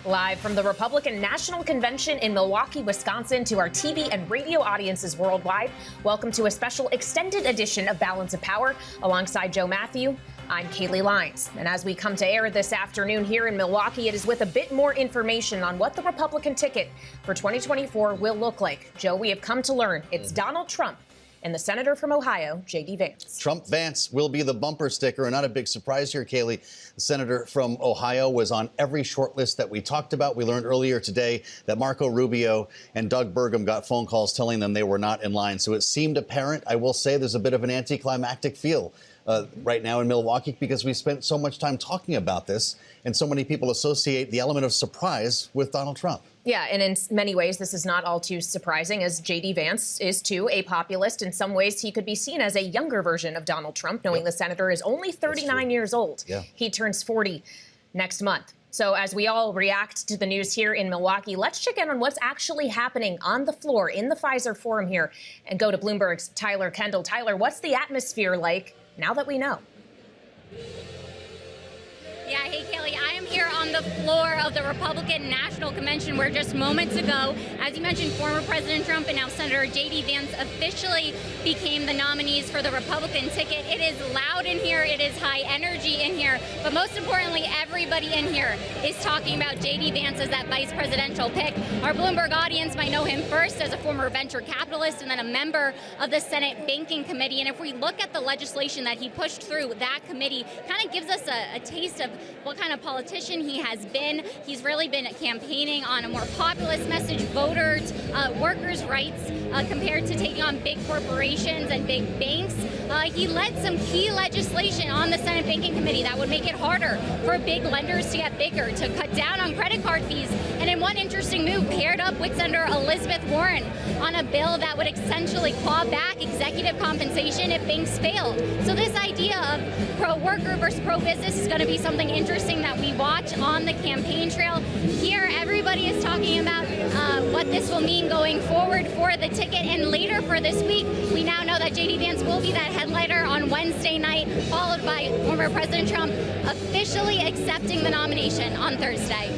Live from the Republican National Convention in Milwaukee, Wisconsin, to our TV and radio audiences worldwide, welcome to a special extended edition of Balance of Power. Alongside Joe Matthew, I'm Kaylee Lines. And as we come to air this afternoon here in Milwaukee, it is with a bit more information on what the Republican ticket for 2024 will look like. Joe, we have come to learn it's Donald Trump and the senator from Ohio, JD Vance. Trump-Vance will be the bumper sticker, and not a big surprise here, Kaylee. The senator from Ohio was on every short list that we talked about. We learned earlier today that Marco Rubio and Doug Burgum got phone calls telling them they were not in line. So it seemed apparent. I will say there's a bit of an anticlimactic feel right now in Milwaukee because we spent so much time talking about this, and so many people associate the element of surprise with Donald Trump. Yeah, and in many ways, this is not all too surprising, as JD Vance is, too, a populist. In some ways, he could be seen as a younger version of Donald Trump, knowing the senator is only 39 years old. Yeah. He turns 40 next month. So as we all react to the news here in Milwaukee, let's check in on what's actually happening on the floor in the Pfizer Forum here and go to Bloomberg's Tyler Kendall. Tyler, what's the atmosphere like now that we know? Yeah, hey, Kelly, I am here on the floor of the Republican National Convention where just moments ago, as you mentioned, former President Trump and now Senator JD Vance officially became the nominees for the Republican ticket. It is loud in here. It is high energy in here. But most importantly, everybody in here is talking about JD Vance as that vice presidential pick. Our Bloomberg audience might know him first as a former venture capitalist and then a member of the Senate Banking Committee. And if we look at the legislation that he pushed through that committee, kind of gives us a taste of what kind of politician he has been. He's really been campaigning on a more populist message, voters, workers' rights, compared to taking on big corporations and big banks. He led some key legislation on the Senate Banking Committee that would make it harder for big lenders to get bigger, to cut down on credit card fees, and in one interesting move, paired up with Senator Elizabeth Warren on a bill that would essentially claw back executive compensation if banks failed. So this idea of pro-worker versus pro-business is going to be something interesting that we watch on the campaign trail. Here, everybody is talking about what this will mean going forward for the ticket. And later for this week, we now know that JD Vance will be that headliner on Wednesday night, followed by former President Trump officially accepting the nomination on Thursday.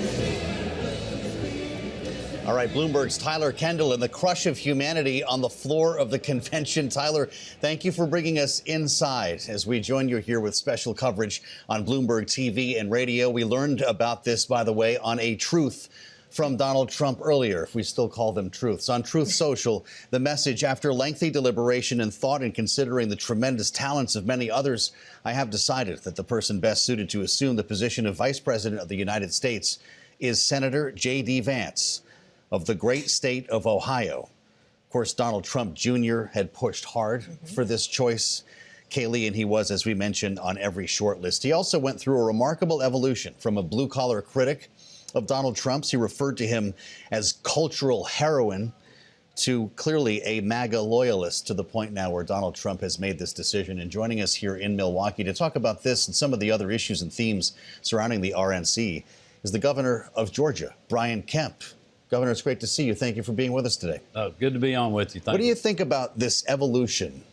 All right, Bloomberg's Tyler Kendall and the crush of humanity on the floor of the convention. Tyler, thank you for bringing us inside as we join you here with special coverage on Bloomberg TV and radio. We learned about this, by the way, on a truth from Donald Trump earlier, if we still call them truths. On Truth Social, the message: after lengthy deliberation and thought and considering the tremendous talents of many others, I have decided that the person best suited to assume the position of Vice President of the United States is Senator J.D. Vance of the great state of Ohio. Of course, Donald Trump Jr. had pushed hard for this choice, Kaylee, and he was, as we mentioned, on every short list. He also went through a remarkable evolution from a blue-collar critic of Donald Trump's. He referred to him as cultural heroin, to clearly a MAGA loyalist, to the point now where Donald Trump has made this decision. And joining us here in Milwaukee to talk about this and some of the other issues and themes surrounding the RNC is the governor of Georgia, Brian Kemp. Governor, it's great to see you. Thank you for being with us today. Oh, good to be on with you. Thank you. What do you think about this evolution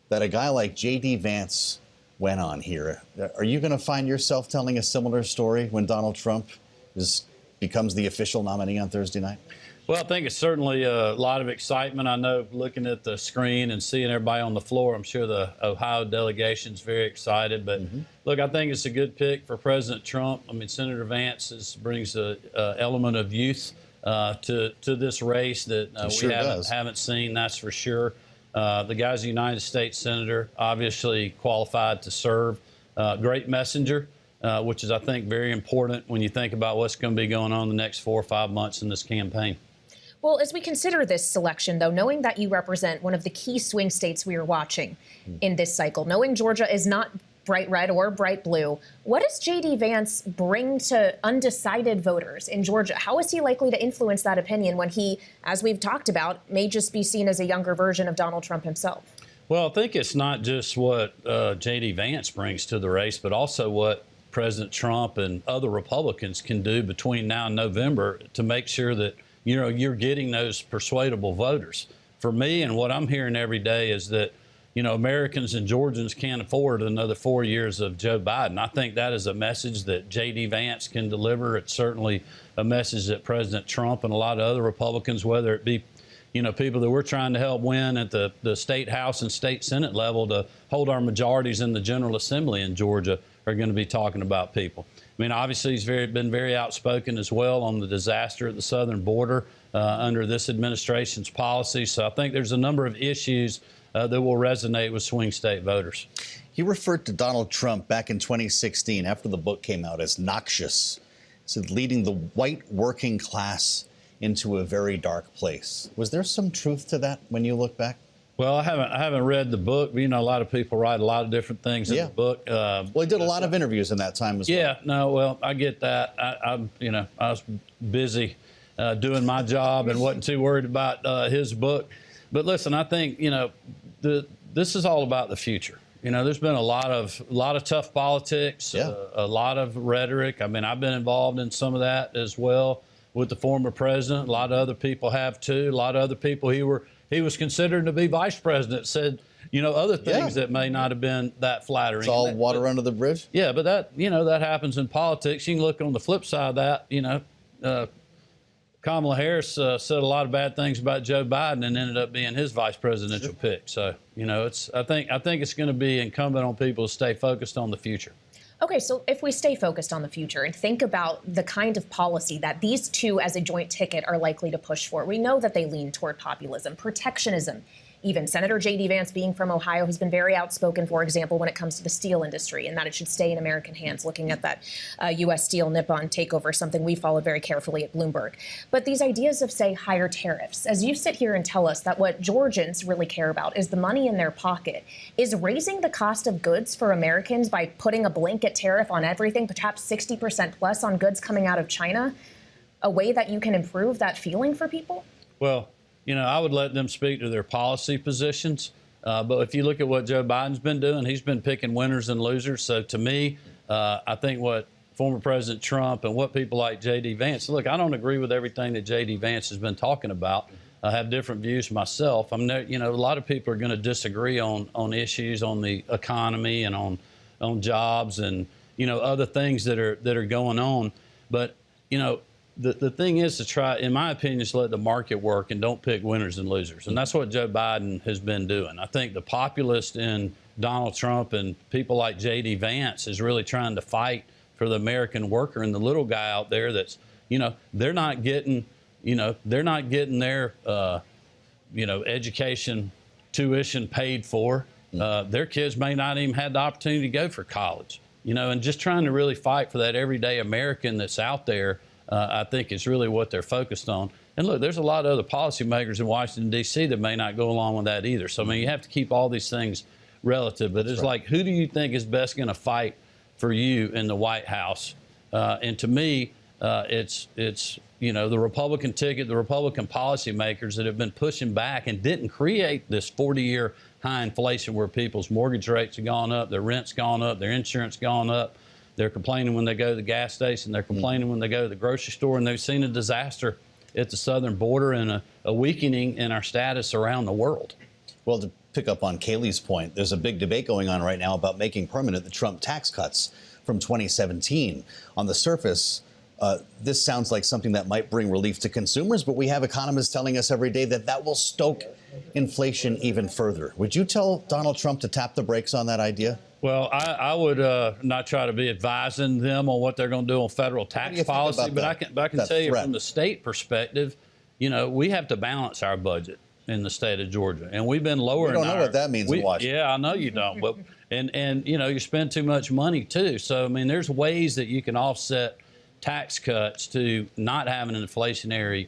that a guy like J.D. Vance went on here? Are you going to find yourself telling a similar story when Donald Trump becomes the official nominee on Thursday night? Well, I think it's certainly a lot of excitement. I know looking at the screen and seeing everybody on the floor, I'm sure the Ohio delegation's very excited. But look, I think it's a good pick for President Trump. I mean, Senator Vance brings an element of youth to this race that we haven't seen, that's for sure. The guy's a United States Senator, obviously qualified to serve. Great messenger, which is, I think, very important when you think about what's going to be going on the next 4 or 5 months in this campaign. Well, as we consider this selection, though, knowing that you represent one of the key swing states we are watching in this cycle, knowing Georgia is not bright red or bright blue, what does J.D. Vance bring to undecided voters in Georgia? How is he likely to influence that opinion when he, as we've talked about, may just be seen as a younger version of Donald Trump himself? Well, I think it's not just what J.D. Vance brings to the race, but also what President Trump and other Republicans can do between now and November to make sure that, you're getting those persuadable voters. For me, and what I'm hearing every day is that Americans and Georgians can't afford another 4 years of Joe Biden. I think that is a message that JD Vance can deliver. It's certainly a message that President Trump and a lot of other Republicans, whether it be people that we're trying to help win at the state House and state Senate level to hold our majorities in the General Assembly in Georgia, are going to be talking about people. I mean, obviously, he's been very outspoken as well on the disaster at the southern border under this administration's policy. So I think there's a number of issues that will resonate with swing state voters. He referred to Donald Trump back in 2016 after the book came out as noxious, said leading the white working class into a very dark place. Was there some truth to that when you look back? Well, I haven't read the book. But, a lot of people write a lot of different things in the book. Well, he did a lot of interviews in that time as well. Yeah, no, well, I get that. I was busy doing my job and wasn't too worried about his book. But listen, I think this is all about the future. There's been a lot of tough politics, a lot of rhetoric. I mean, I've been involved in some of that as well with the former president. A lot of other people have too. A lot of other people he was considered to be vice president said, other things that may not have been that flattering. It's all water under the bridge. Yeah, but that happens in politics. You can look on the flip side of that. Kamala Harris said a lot of bad things about Joe Biden and ended up being his vice presidential pick. So, I think it's going to be incumbent on people to stay focused on the future. Okay, so if we stay focused on the future and think about the kind of policy that these two as a joint ticket are likely to push for, we know that they lean toward populism, protectionism. Even Senator JD Vance, being from Ohio, has been very outspoken, for example, when it comes to the steel industry and that it should stay in American hands, looking at that U.S. Steel Nippon takeover, something we followed very carefully at Bloomberg. But these ideas of, say, higher tariffs, as you sit here and tell us that what Georgians really care about is the money in their pocket, is raising the cost of goods for Americans by putting a blanket tariff on everything, perhaps 60% plus on goods coming out of China, a way that you can improve that feeling for people? Well, I would let them speak to their policy positions. But if you look at what Joe Biden's been doing, he's been picking winners and losers. So to me, I think what former President Trump and what people like JD Vance, look, I don't agree with everything that JD Vance has been talking about. I have different views myself. A lot of people are going to disagree on issues on the economy and on jobs and, other things that are going on. But, the thing is to try, in my opinion, is to let the market work and don't pick winners and losers. And that's what Joe Biden has been doing. I think the populist in Donald Trump and people like JD Vance is really trying to fight for the American worker and the little guy out there that's, they're not getting their, education tuition paid for. Their kids may not even have the opportunity to go for college, and just trying to really fight for that everyday American that's out there. I think is really what they're focused on. And look, there's a lot of other policymakers in Washington, D.C. that may not go along with that either. So, you have to keep all these things relative. But it's like, who do you think is best going to fight for you in the White House? And to me, it's the Republican ticket, the Republican policymakers that have been pushing back and didn't create this 40-year high inflation where people's mortgage rates have gone up, their rent's gone up, their insurance gone up. They're complaining when they go to the gas station. They're complaining when they go to the grocery store. And they've seen a disaster at the southern border and a weakening in our status around the world. Well, to pick up on Kaylee's point, there's a big debate going on right now about making permanent the Trump tax cuts from 2017. On the surface, this sounds like something that might bring relief to consumers, but we have economists telling us every day that will stoke inflation even further. Would you tell Donald Trump to tap the brakes on that idea? Well, I would not try to be advising them on what they're going to do on federal tax policy, but I can tell you from the state perspective, we have to balance our budget in the state of Georgia, and we've been lowering. You don't know what that means in Washington. Yeah, I know you don't. But and you spend too much money too. So there's ways that you can offset tax cuts to not have an inflationary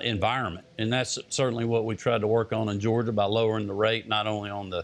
environment, and that's certainly what we tried to work on in Georgia by lowering the rate, not only on the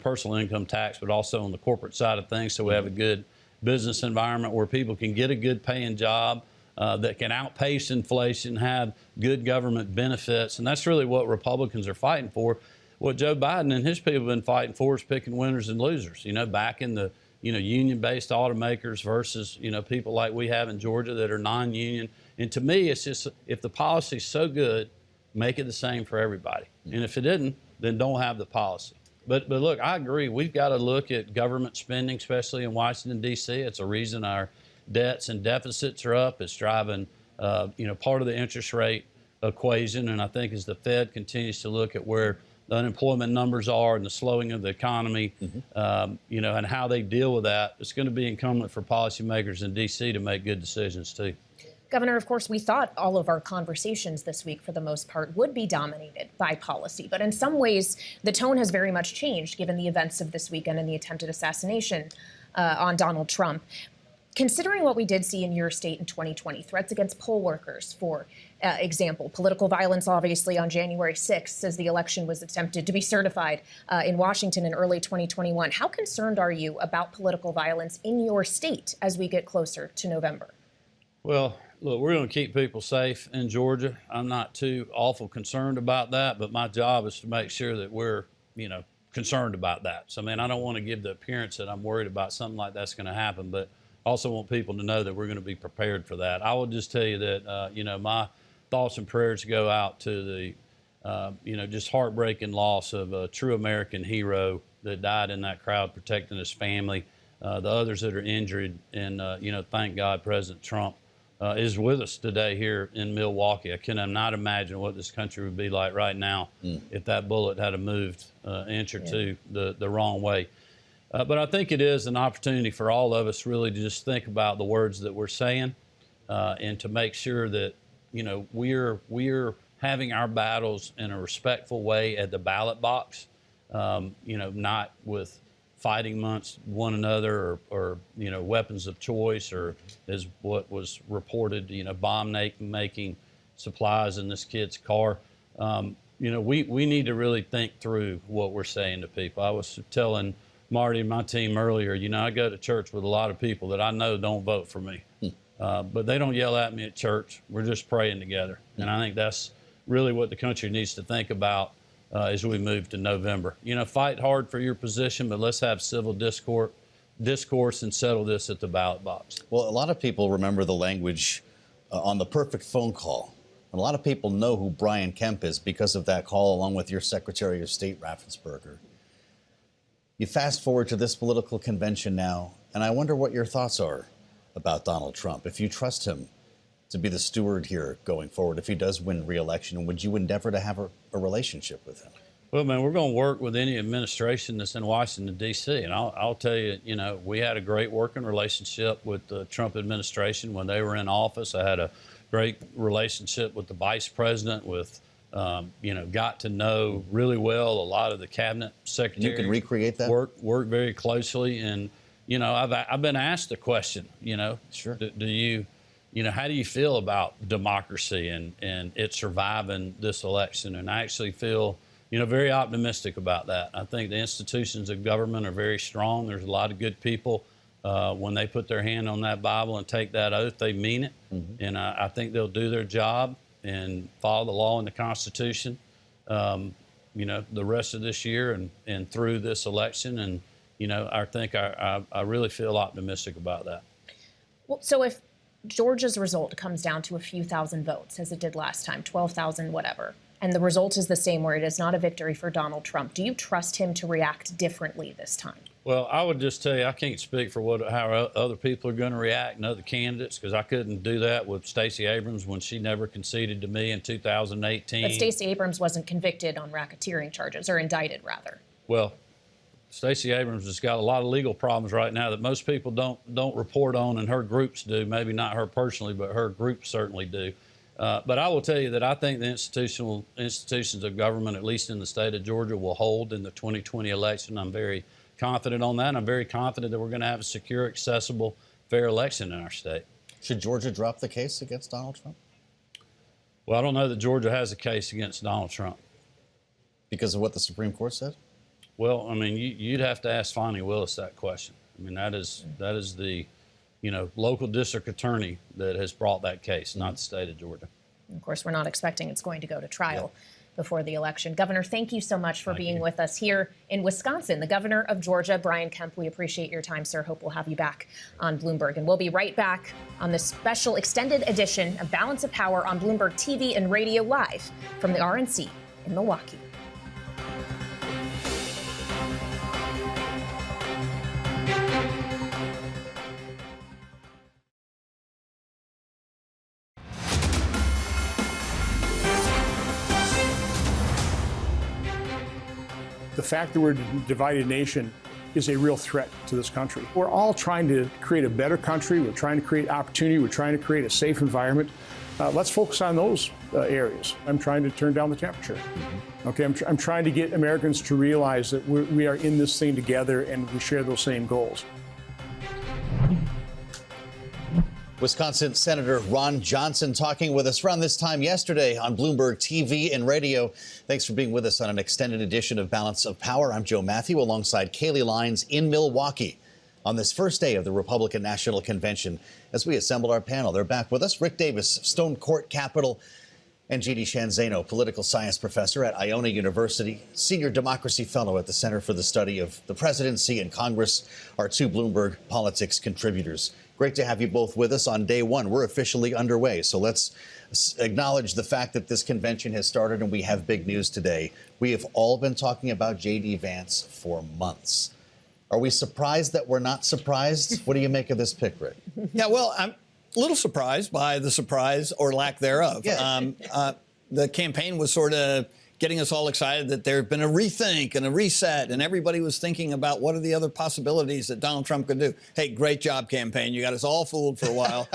personal income tax, but also on the corporate side of things. So we have a good business environment where people can get a good paying job that can outpace inflation, have good government benefits. And that's really what Republicans are fighting for. What Joe Biden and his people have been fighting for is picking winners and losers, back in the, union-based automakers versus, people like we have in Georgia that are non-union. And to me, it's just, if the policy's so good, make it the same for everybody. And if it isn't, then don't have the policy. But look, I agree. We've got to look at government spending, especially in Washington, D.C. It's a reason our debts and deficits are up. It's driving, part of the interest rate equation. And I think as the Fed continues to look at where the unemployment numbers are and the slowing of the economy, and how they deal with that, it's going to be incumbent for policymakers in D.C. to make good decisions, too. Governor, of course, we thought all of our conversations this week, for the most part, would be dominated by policy. But in some ways, the tone has very much changed given the events of this weekend and the attempted assassination on Donald Trump. Considering what we did see in your state in 2020, threats against poll workers, for example, political violence, obviously, on January 6th, as the election was attempted to be certified in Washington in early 2021, how concerned are you about political violence in your state as we get closer to November? Well, look, we're going to keep people safe in Georgia. I'm not too awful concerned about that, but my job is to make sure that we're, concerned about that. So, I don't want to give the appearance that I'm worried about something like that's going to happen, but also want people to know that we're going to be prepared for that. I will just tell you that, my thoughts and prayers go out to the, just heartbreaking loss of a true American hero that died in that crowd protecting his family, the others that are injured, and, thank God President Trump is with us today here in Milwaukee. I cannot imagine what this country would be like right now if that bullet had moved an inch or two the wrong way. But I think it is an opportunity for all of us really to just think about the words that we're saying and to make sure that, we're having our battles in a respectful way at the ballot box, not with fighting amongst one another or weapons of choice, or as what was reported, bomb making supplies in this kid's car. We need to really think through what we're saying to people. I was telling Marty and my team earlier, I go to church with a lot of people that I know don't vote for me, but they don't yell at me at church. We're just praying together. And I think that's really what the country needs to think about as we move to November. Fight hard for your position, but let's have civil discourse and settle this at the ballot box. Well, a lot of people remember the language on the perfect phone call. And a lot of people know who Brian Kemp is because of that call, along with your Secretary of State, Raffensperger. You fast forward to this political convention now, and I wonder what your thoughts are about Donald Trump. If you trust him to be the steward here going forward, if he does win re-election, would you endeavor to have a relationship with him? Well, man, we're going to work with any administration that's in Washington, D.C. And I'll tell you, we had a great working relationship with the Trump administration when they were in office. I had a great relationship with the vice president, got to know really well a lot of the cabinet secretaries. You can recreate that? Work very closely. And, I've been asked the question, Sure. Do you, how do you feel about democracy and it surviving this election? And I actually feel, very optimistic about that. I think the institutions of government are very strong. There's a lot of good people. When they put their hand on that Bible and take that oath, they mean it. And I think they'll do their job and follow the law and the Constitution, the rest of this year and through this election. And, I really feel optimistic about that. Well, so if Georgia's result comes down to a few thousand votes, as it did last time, 12,000, whatever, and the result is the same where it is not a victory for Donald Trump, do you trust him to react differently this time? Well, I would just tell you, I can't speak for how other people are going to react and other candidates, because I couldn't do that with Stacey Abrams when she never conceded to me in 2018. But Stacey Abrams wasn't convicted on racketeering charges, or indicted, rather. Well, Stacey Abrams has got a lot of legal problems right now that most people don't report on, and her groups do. Maybe not her personally, but her groups certainly do. But I will tell you that I think the institutions of government, at least in the state of Georgia, will hold in the 2020 election. I'm very confident on that. I'm very confident that we're going to have a secure, accessible, fair election in our state. Should Georgia drop the case against Donald Trump? Well, I don't know that Georgia has a case against Donald Trump. Because of what the Supreme Court said? Well, you'd have to ask Fani Willis that question. That is the, local district attorney that has brought that case, not the state of Georgia. Of course, we're not expecting it's going to go to trial before the election. Governor, thank you so much for being with us here in Wisconsin. The governor of Georgia, Brian Kemp, we appreciate your time, sir. Hope we'll have you back on Bloomberg. And we'll be right back on this special extended edition of Balance of Power on Bloomberg TV and radio live from the RNC in Milwaukee. The fact that we're a divided nation is a real threat to this country. We're all trying to create a better country. We're trying to create opportunity. We're trying to create a safe environment. Let's focus on those areas. I'm trying to turn down the temperature. Okay, I'm trying to get Americans to realize that we are in this thing together and we share those same goals. Wisconsin Senator Ron Johnson talking with us around this time yesterday on Bloomberg TV and radio. Thanks for being with us on an extended edition of Balance of Power. I'm Joe Matthew alongside Kaylee Lines in Milwaukee on this first day of the Republican National Convention. As we assemble our panel, they're back with us. Rick Davis, Stonecourt Capitol, and JD Zaino, political science professor at Iona University, senior democracy fellow at the Center for the Study of the Presidency and Congress, are two Bloomberg politics contributors. Great to have you both with us on day one. We're officially underway, so let's acknowledge the fact that this convention has started and we have big news today. We have all been talking about JD Vance for months. Are we surprised that we're not surprised? What do you make of this pick, Rick? Yeah, well, I'm a little surprised by the surprise or lack thereof. Yeah. The campaign was sort of getting us all excited that there had been a rethink and a reset, and everybody was thinking about what are the other possibilities that Donald Trump could do. Hey, great job, campaign. You got us all fooled for a while,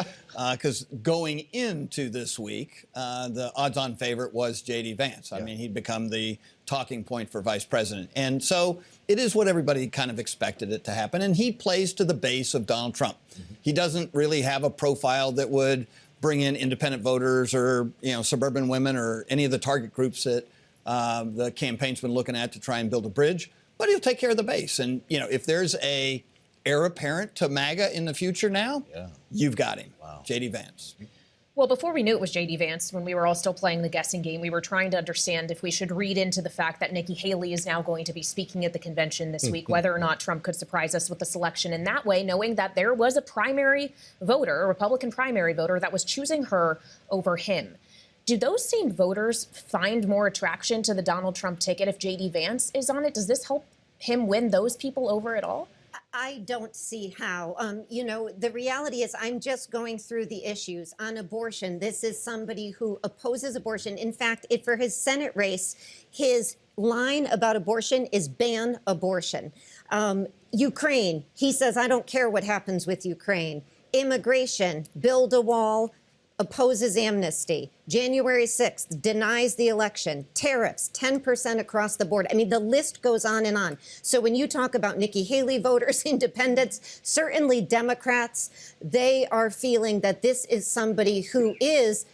because going into this week, the odds-on favorite was JD Vance. I mean, he'd become the talking point for vice president. And so it is what everybody kind of expected it to happen, and he plays to the base of Donald Trump. He doesn't really have a profile that would bring in independent voters or, suburban women or any of the target groups that the campaign's been looking at to try and build a bridge, but he'll take care of the base. And, if there's a heir apparent to MAGA in the future now, you've got him. Wow. JD Vance. Well, before we knew it was JD Vance, when we were all still playing the guessing game, we were trying to understand if we should read into the fact that Nikki Haley is now going to be speaking at the convention this week, whether or not Trump could surprise us with the selection in that way, knowing that there was a primary voter, a Republican primary voter, that was choosing her over him. Do those same voters find more attraction to the Donald Trump ticket if JD Vance is on it? Does this help him win those people over at all? I don't see how. The reality is I'm just going through the issues on abortion. This is somebody who opposes abortion. In fact, for his Senate race, his line about abortion is ban abortion. Ukraine, he says, I don't care what happens with Ukraine. Immigration, build a wall, opposes amnesty. January 6th, denies the election. Tariffs, 10% across the board. I mean, the list goes on and on. So when you talk about Nikki Haley voters, independents, certainly Democrats, they are feeling that this is somebody who is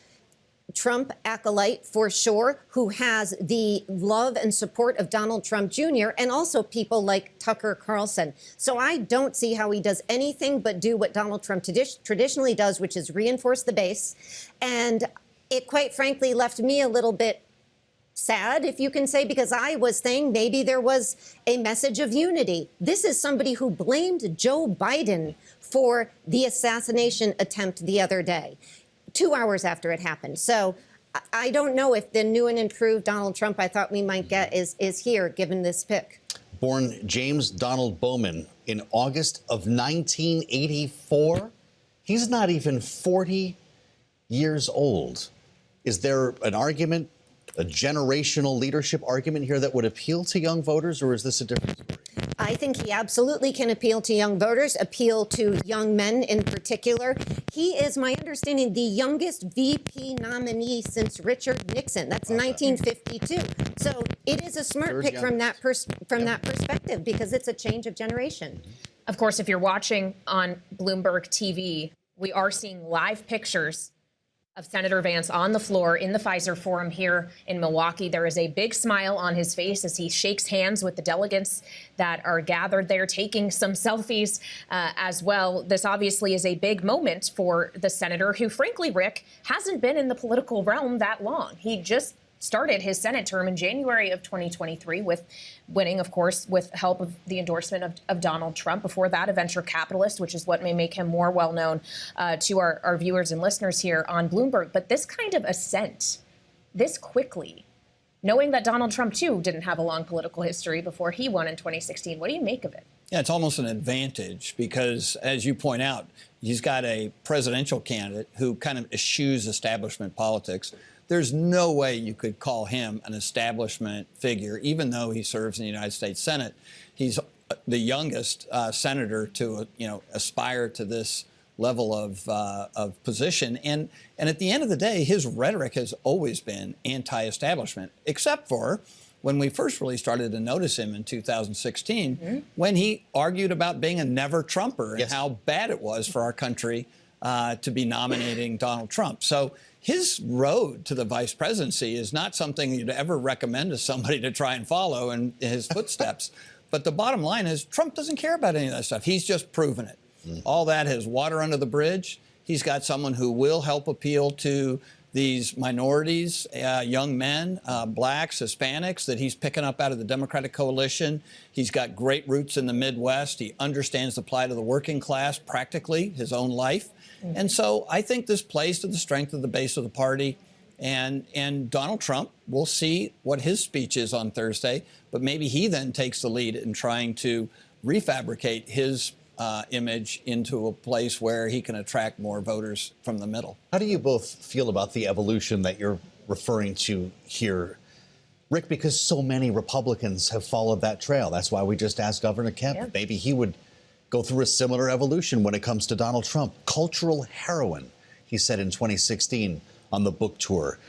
Trump acolyte for sure, who has the love and support of Donald Trump Jr. and also people like Tucker Carlson. So I don't see how he does anything but do what Donald Trump traditionally does, which is reinforce the base. And it quite frankly left me a little bit sad, if you can say, because I was saying maybe there was a message of unity. This is somebody who blamed Joe Biden for the assassination attempt the other day, 2 hours after it happened. So I don't know if the new and improved Donald Trump I thought we might get is here, given this pick. Born James Donald Bowman in August of 1984. He's not even 40 years old. Is there an argument, a generational leadership argument here that would appeal to young voters, or is this a different story? I think he absolutely can appeal to young voters, appeal to young men in particular. He is, my understanding, the youngest VP nominee since Richard Nixon. That's 1952. So it is a smart pick from that perspective, because it's a change of generation. Of course, if you're watching on Bloomberg TV, we are seeing live pictures of Senator Vance on the floor in the Pfizer Forum here in Milwaukee. There is a big smile on his face as he shakes hands with the delegates that are gathered there, taking some selfies as well. This obviously is a big moment for the senator who, frankly, Rick, hasn't been in the political realm that long. He just started his Senate term in January of 2023 with winning, of course, with help of the endorsement of Donald Trump. Before that, a venture capitalist, which is what may make him more well-known to our viewers and listeners here on Bloomberg. But this kind of ascent, this quickly, knowing that Donald Trump, too, didn't have a long political history before he won in 2016, what do you make of it? Yeah, it's almost an advantage because, as you point out, he's got a presidential candidate who kind of eschews establishment politics. There's no way you could call him an establishment figure, even though he serves in the United States Senate. He's the youngest senator to, aspire to this level of position. And at the end of the day, his rhetoric has always been anti-establishment, except for when we first really started to notice him in 2016, when he argued about being a never-Trumper and how bad it was for our country to be nominating Donald Trump. So his road to the vice presidency is not something you'd ever recommend to somebody to try and follow in his footsteps. But the bottom line is Trump doesn't care about any of that stuff. He's just proven it. All that has water under the bridge. He's got someone who will help appeal to these minorities, young men, blacks, Hispanics that he's picking up out of the Democratic coalition. He's got great roots in the Midwest. He understands the plight of the working class, practically his own life. And so I think this plays to the strength of the base of the party. And Donald Trump, we'll see what his speech is on Thursday, but maybe he then takes the lead in trying to refabricate his image into a place where he can attract more voters from the middle. How do you both feel about the evolution that you're referring to here, Rick? Because so many Republicans have followed that trail. That's why we just asked Governor Kemp. Maybe he would go through a similar evolution when it comes to Donald Trump. Cultural heroin, he said in 2016 on the book tour,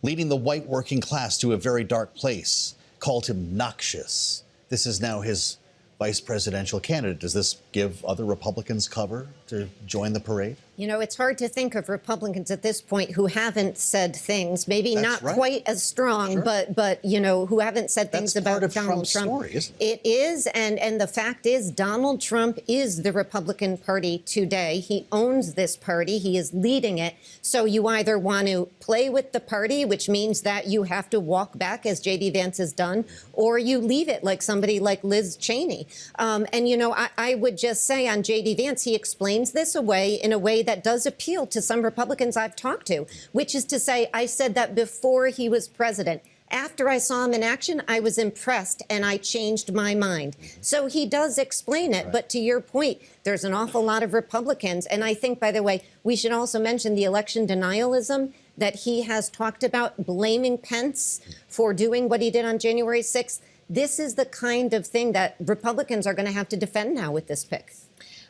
leading the white working class to a very dark place, called him noxious. This is now his vice presidential candidate. Does this give other Republicans cover to join the parade? You know, it's hard to think of Republicans at this point who haven't said things, maybe not quite as strong, but you know, who haven't said things about Donald Trump. Story, isn't it? It is, and the fact is, Donald Trump is the Republican Party today. He owns this party. He is leading it. So you either want to play with the party, which means that you have to walk back, as JD Vance has done, or you leave it like somebody like Liz Cheney. And you know, I would just say on JD Vance, he explains this away in a way that does appeal to some Republicans I've talked to, which is to say, I said that before he was president. After I saw him in action, I was impressed and I changed my mind. So he does explain it. But to your point, there's an awful lot of Republicans. And I think, by the way, we should also mention the election denialism that he has talked about, blaming Pence for doing what he did on January 6th. This is the kind of thing that Republicans are going to have to defend now with this pick.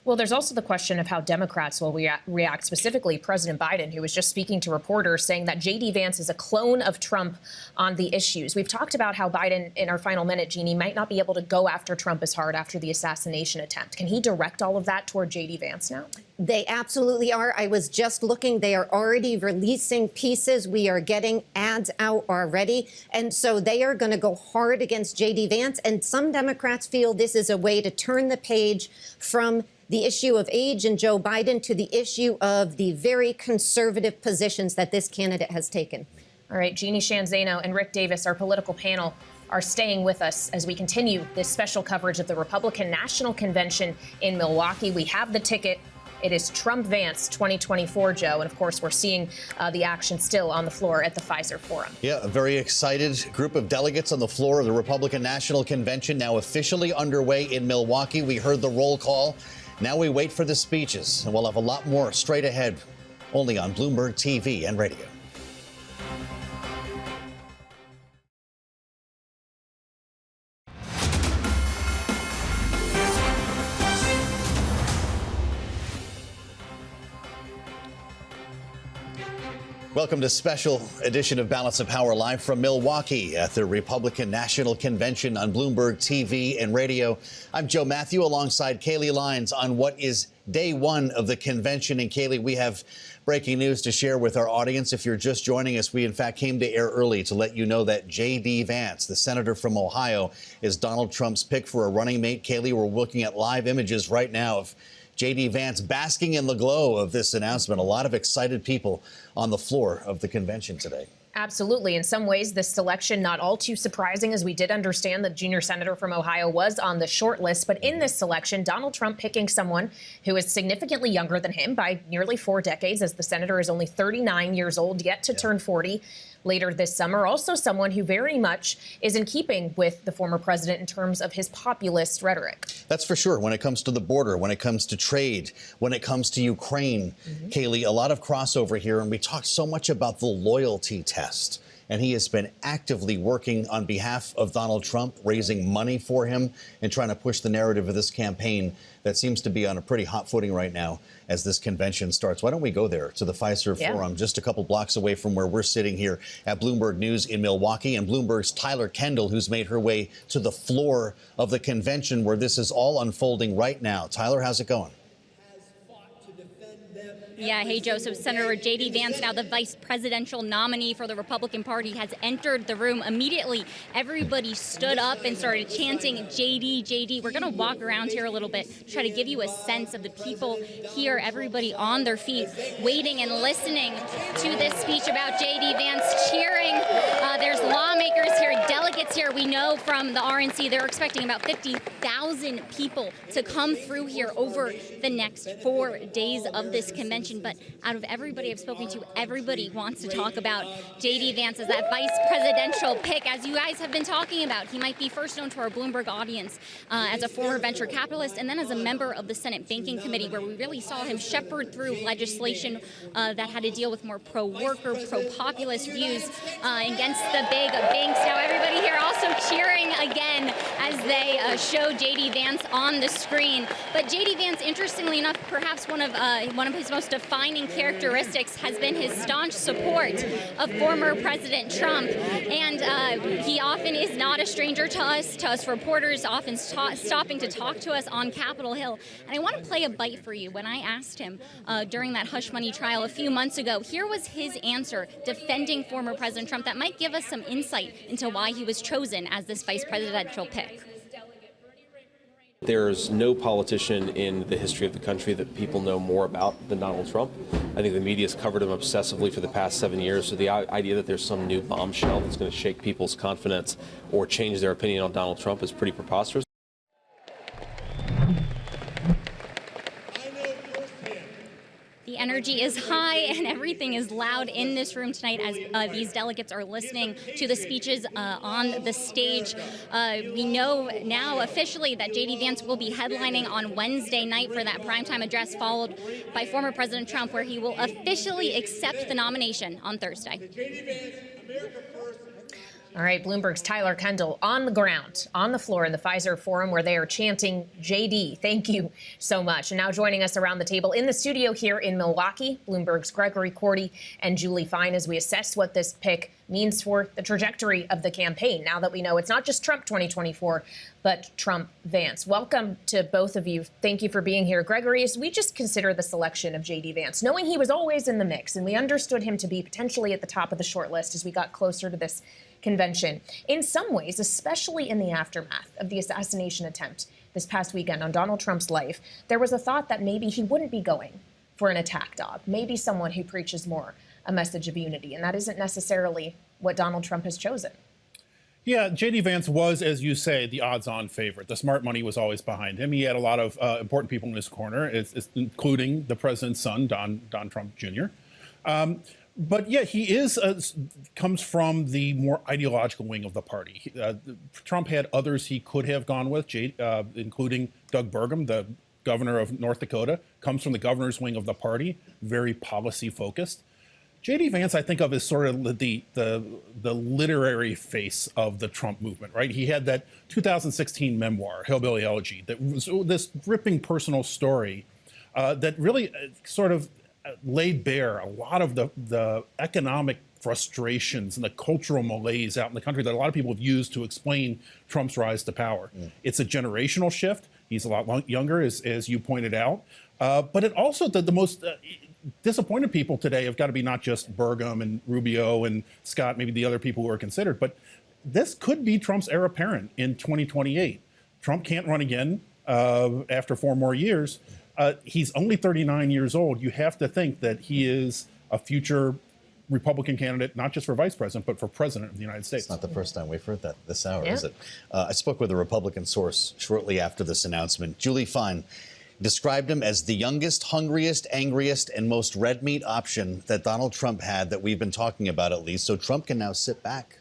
Well, there's also the question of how Democrats will react, specifically President Biden, who was just speaking to reporters saying that JD Vance is a clone of Trump on the issues. We've talked about how Biden, in our final minute, Jeanne, might not be able to go after Trump as hard after the assassination attempt. Can he direct all of that toward JD Vance now? They absolutely are. I was just looking. They are already releasing pieces. We are getting ads out already. And so they are going to go hard against JD Vance. And some Democrats feel this is a way to turn the page from the issue of age and Joe Biden to the issue of the very conservative positions that this candidate has taken. All right, Jeanne, Zaino, and Rick Davis, our political panel, are staying with us as we continue this special coverage of the Republican National Convention in Milwaukee. We have the ticket. It is Trump Vance 2024, Joe. And of course, we're seeing the action still on the floor at the Pfizer Forum. Yeah, a very excited group of delegates on the floor of the Republican National Convention now officially underway in Milwaukee. We heard the roll call. Now we wait for the speeches, and we'll have a lot more straight ahead, only on Bloomberg TV and radio. Welcome to special edition of Balance of Power live from Milwaukee at the Republican National Convention on Bloomberg TV and radio. I'm Joe Matthew alongside Kaylee Lines on what is day one of the convention. And Kaylee, we have breaking news to share with our audience. If you're just joining us, we in fact came to air early to let you know that JD Vance, the senator from Ohio, is Donald Trump's pick for a running mate. Kaylee, we're looking at live images right now of JD Vance basking in the glow of this announcement. A lot of excited people on the floor of the convention today. Absolutely. In some ways, this selection not all too surprising, as we did understand that junior senator from Ohio was on the short list. But in this selection, Donald Trump picking someone who is significantly younger than him by nearly 4 decades, as the senator is only 39 years old, yet to turn 40 later this summer. Also someone who very much is in keeping with the former president in terms of his populist rhetoric. That's for sure. When it comes to the border, when it comes to trade, when it comes to Ukraine, Kaylee, a lot of crossover here. And we talked so much about the loyalty test. And he has been actively working on behalf of Donald Trump, raising money for him and trying to push the narrative of this campaign that seems to be on a pretty hot footing right now as this convention starts. Why don't we go there to the Profesor Forum, just a couple blocks away from where we're sitting here at Bloomberg News in Milwaukee, and Bloomberg's Tyler Kendall, who's made her way to the floor of the convention where this is all unfolding right now. Tyler, how's it going? Yeah, hey, Joe. So Senator JD Vance, now the vice presidential nominee for the Republican Party, has entered the room. Immediately, everybody stood up and started chanting, JD, JD. We're going to walk around here a little bit, try to give you a sense of the people here, everybody on their feet, waiting and listening to this speech about JD Vance, cheering. There's lawmakers here, delegates here. We know from the RNC they're expecting about 50,000 people to come through here over the next 4 days of this convention. But out of everybody I've spoken to, everybody wants to talk about JD Vance as that vice presidential pick. As you guys have been talking about, he might be first known to our Bloomberg audience as a former venture capitalist and then as a member of the Senate Banking Committee, where we really saw him shepherd through legislation that had to deal with more pro-worker, pro-populist views against the big banks. Now everybody here also cheering again as they show JD Vance on the screen. But JD Vance, interestingly enough, perhaps one of his most defining characteristics has been his staunch support of former President Trump. And he often is not a stranger to us reporters, often stopping to talk to us on Capitol Hill. And I want to play a bite for you. When I asked him during that hush money trial a few months ago, here was his answer defending former President Trump that might give us some insight into why he was chosen as this vice presidential pick. There's no politician in the history of the country that people know more about than Donald Trump. I think the media's covered him obsessively for the past 7 years, so the idea that there's some new bombshell that's going to shake people's confidence or change their opinion on Donald Trump is pretty preposterous. The energy is high and everything is loud in this room tonight as these delegates are listening to the speeches on the stage. We know now officially that JD Vance will be headlining on Wednesday night for that primetime address, followed by former President Trump, where he will officially accept the nomination on Thursday. JD Vance, America First. All right, Bloomberg's Tyler Kendall on the ground, on the floor in the Profesor Forum, where they are chanting JD. Thank you so much. And now joining us around the table in the studio here in Milwaukee, Bloomberg's Gregory Cordy and Julie Fine, as we assess what this pick means for the trajectory of the campaign, now that we know it's not just Trump 2024, but Trump Vance. Welcome to both of you. Thank you for being here. Gregory, as we just consider the selection of JD Vance, knowing he was always in the mix, and we understood him to be potentially at the top of the short list as we got closer to this convention. In some ways, especially in the aftermath of the assassination attempt this past weekend on Donald Trump's life, there was a thought that maybe he wouldn't be going for an attack dog, maybe someone who preaches more a message of unity. And that isn't necessarily what Donald Trump has chosen. Yeah, JD Vance was, as you say, the odds-on favorite. The smart money was always behind him. He had a lot of important people in his corner, including the president's son, Don Trump Jr. But yeah, he comes from the more ideological wing of the party. Trump had others he could have gone with, including Doug Burgum, the governor of North Dakota, comes from the governor's wing of the party, very policy-focused. JD Vance, I think of as sort of the literary face of the Trump movement, right? He had that 2016 memoir, Hillbilly Elegy, that was this gripping personal story that really sort of laid bare a lot of the economic frustrations and the cultural malaise out in the country that a lot of people have used to explain Trump's rise to power. It's a generational shift. He's a lot younger, as you pointed out. But it also, the most disappointed people today have got to be not just Burgum and Rubio and Scott, maybe the other people who are considered, but this could be Trump's heir apparent in 2028. Trump can't run again after 4 more years. He's only 39 years old. You have to think that he is a future Republican candidate, not just for vice president, but for president of the United States. It's not the first time we've heard that this hour, is it? I spoke with a Republican source shortly after this announcement. Julie Fine described him as the youngest, hungriest, angriest, and most red meat option that Donald Trump had, that we've been talking about at least. So Trump can now sit back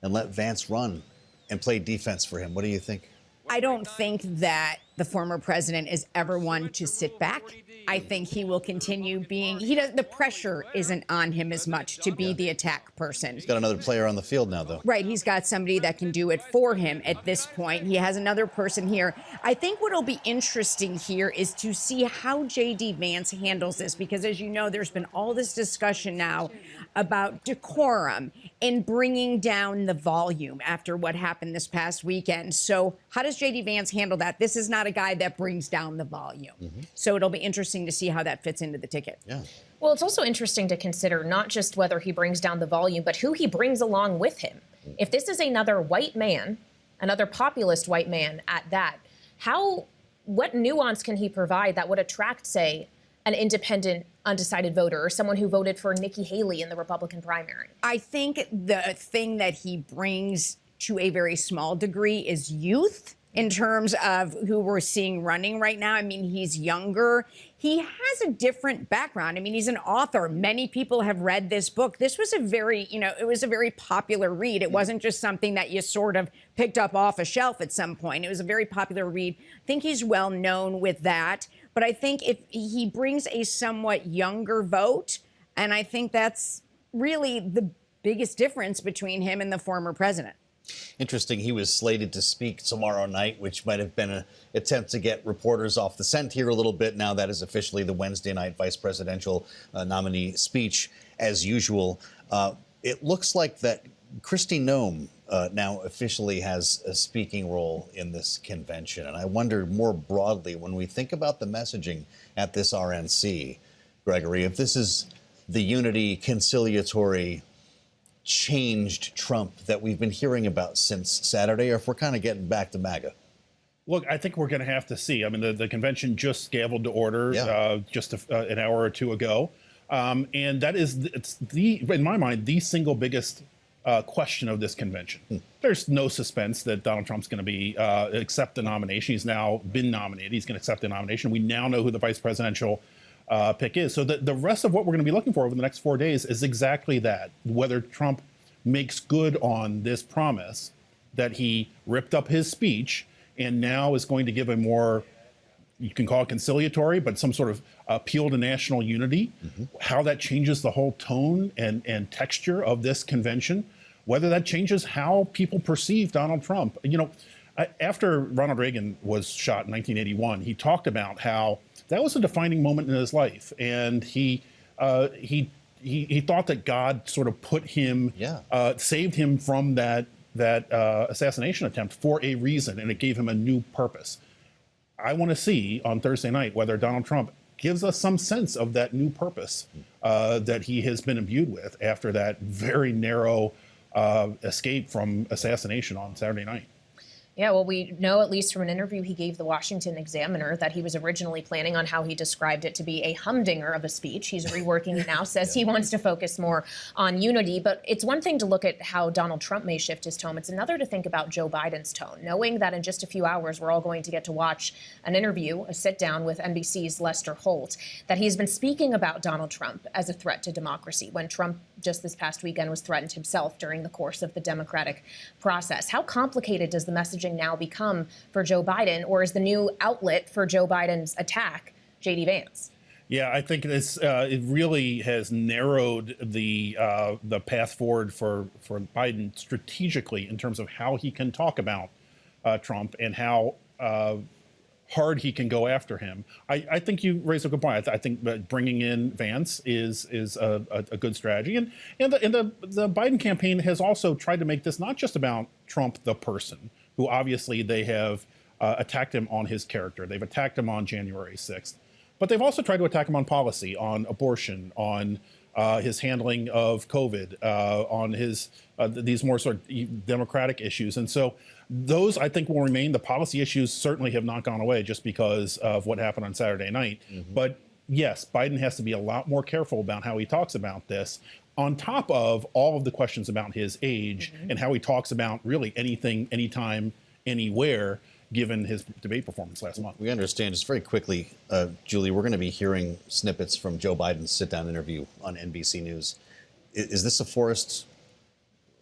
and let Vance run and play defense for him. What do you think? I don't think that the former president is ever one to sit back. I think he will continue being, the pressure isn't on him as much to be the attack person. He's got another player on the field now, though. Right. He's got somebody that can do it for him at this point. He has another person here. I think what will be interesting here is to see how JD Vance handles this, because as you know, there's been all this discussion now about decorum and bringing down the volume after what happened this past weekend. So how does JD Vance handle that? This is not a guy that brings down the volume. So it'll be interesting to see how that fits into the ticket. Yeah. Well, it's also interesting to consider not just whether he brings down the volume, but who he brings along with him. If this is another white man, another populist white man at that, what nuance can he provide that would attract, say, an independent, undecided voter or someone who voted for Nikki Haley in the Republican primary? I think the thing that he brings to a very small degree is youth in terms of who we're seeing running right now. I mean, he's younger. He has a different background. I mean, he's an author. Many people have read this book. This was a very, it was a very popular read. It wasn't just something that you sort of picked up off a shelf at some point. It was a very popular read. I think he's well known with that. But I think if he brings a somewhat younger vote, and I think that's really the biggest difference between him and the former president. Interesting. He was slated to speak tomorrow night, which might have been an attempt to get reporters off the scent here a little bit. Now that is officially the Wednesday night vice presidential nominee speech, as usual. It looks like that Kristi Noem now officially has a speaking role in this convention. And I wonder more broadly, when we think about the messaging at this RNC, Gregory, if this is the unity, conciliatory, changed Trump that we've been hearing about since Saturday, or if we're kind of getting back to MAGA. Look, I think we're going to have to see. I mean, the convention just gavelled to order just an hour or two ago. And that is, in my mind, the single biggest question of this convention. There's no suspense that Donald Trump's going to be accept the nomination. He's now been nominated. He's going to accept the nomination. We now know who the vice presidential pick is. So the rest of what we're going to be looking for over the next 4 days is exactly that, whether Trump makes good on this promise that he ripped up his speech and now is going to give a more, you can call it conciliatory, but some sort of appeal to national unity, how that changes the whole tone and texture of this convention, whether that changes how people perceive Donald Trump. After Ronald Reagan was shot in 1981, he talked about how that was a defining moment in his life, and he thought that God sort of put him, saved him from that assassination attempt for a reason, and it gave him a new purpose. I want to see on Thursday night whether Donald Trump gives us some sense of that new purpose that he has been imbued with after that very narrow escape from assassination on Saturday night. Yeah, well, we know, at least from an interview he gave the Washington Examiner, that he was originally planning on how he described it to be a humdinger of a speech. He's reworking it now, says he wants to focus more on unity. But it's one thing to look at how Donald Trump may shift his tone. It's another to think about Joe Biden's tone, knowing that in just a few hours we're all going to get to watch an interview, a sit-down with NBC's Lester Holt, that he's been speaking about Donald Trump as a threat to democracy, when Trump just this past weekend was threatened himself during the course of the democratic process. How complicated does the messaging now become for Joe Biden, or is the new outlet for Joe Biden's attack JD Vance? Yeah, I think this it really has narrowed the path forward for Biden strategically in terms of how he can talk about Trump and how hard he can go after him. I think you raise a good point. I think that bringing in Vance is a good strategy. And the Biden campaign has also tried to make this not just about Trump the person, who obviously they have attacked him on his character. They've attacked him on January 6th. But they've also tried to attack him on policy, on abortion, on his handling of COVID, on his these more sort of democratic issues. And so those, I think, will remain. The policy issues certainly have not gone away just because of what happened on Saturday night. But yes, Biden has to be a lot more careful about how he talks about this. on top of all of the questions about his age and how he talks about really anything, anytime, anywhere, given his debate performance last month. We understand, just very quickly, Julie, we're going to be hearing snippets from Joe Biden's sit-down interview on NBC News. Is this a forest,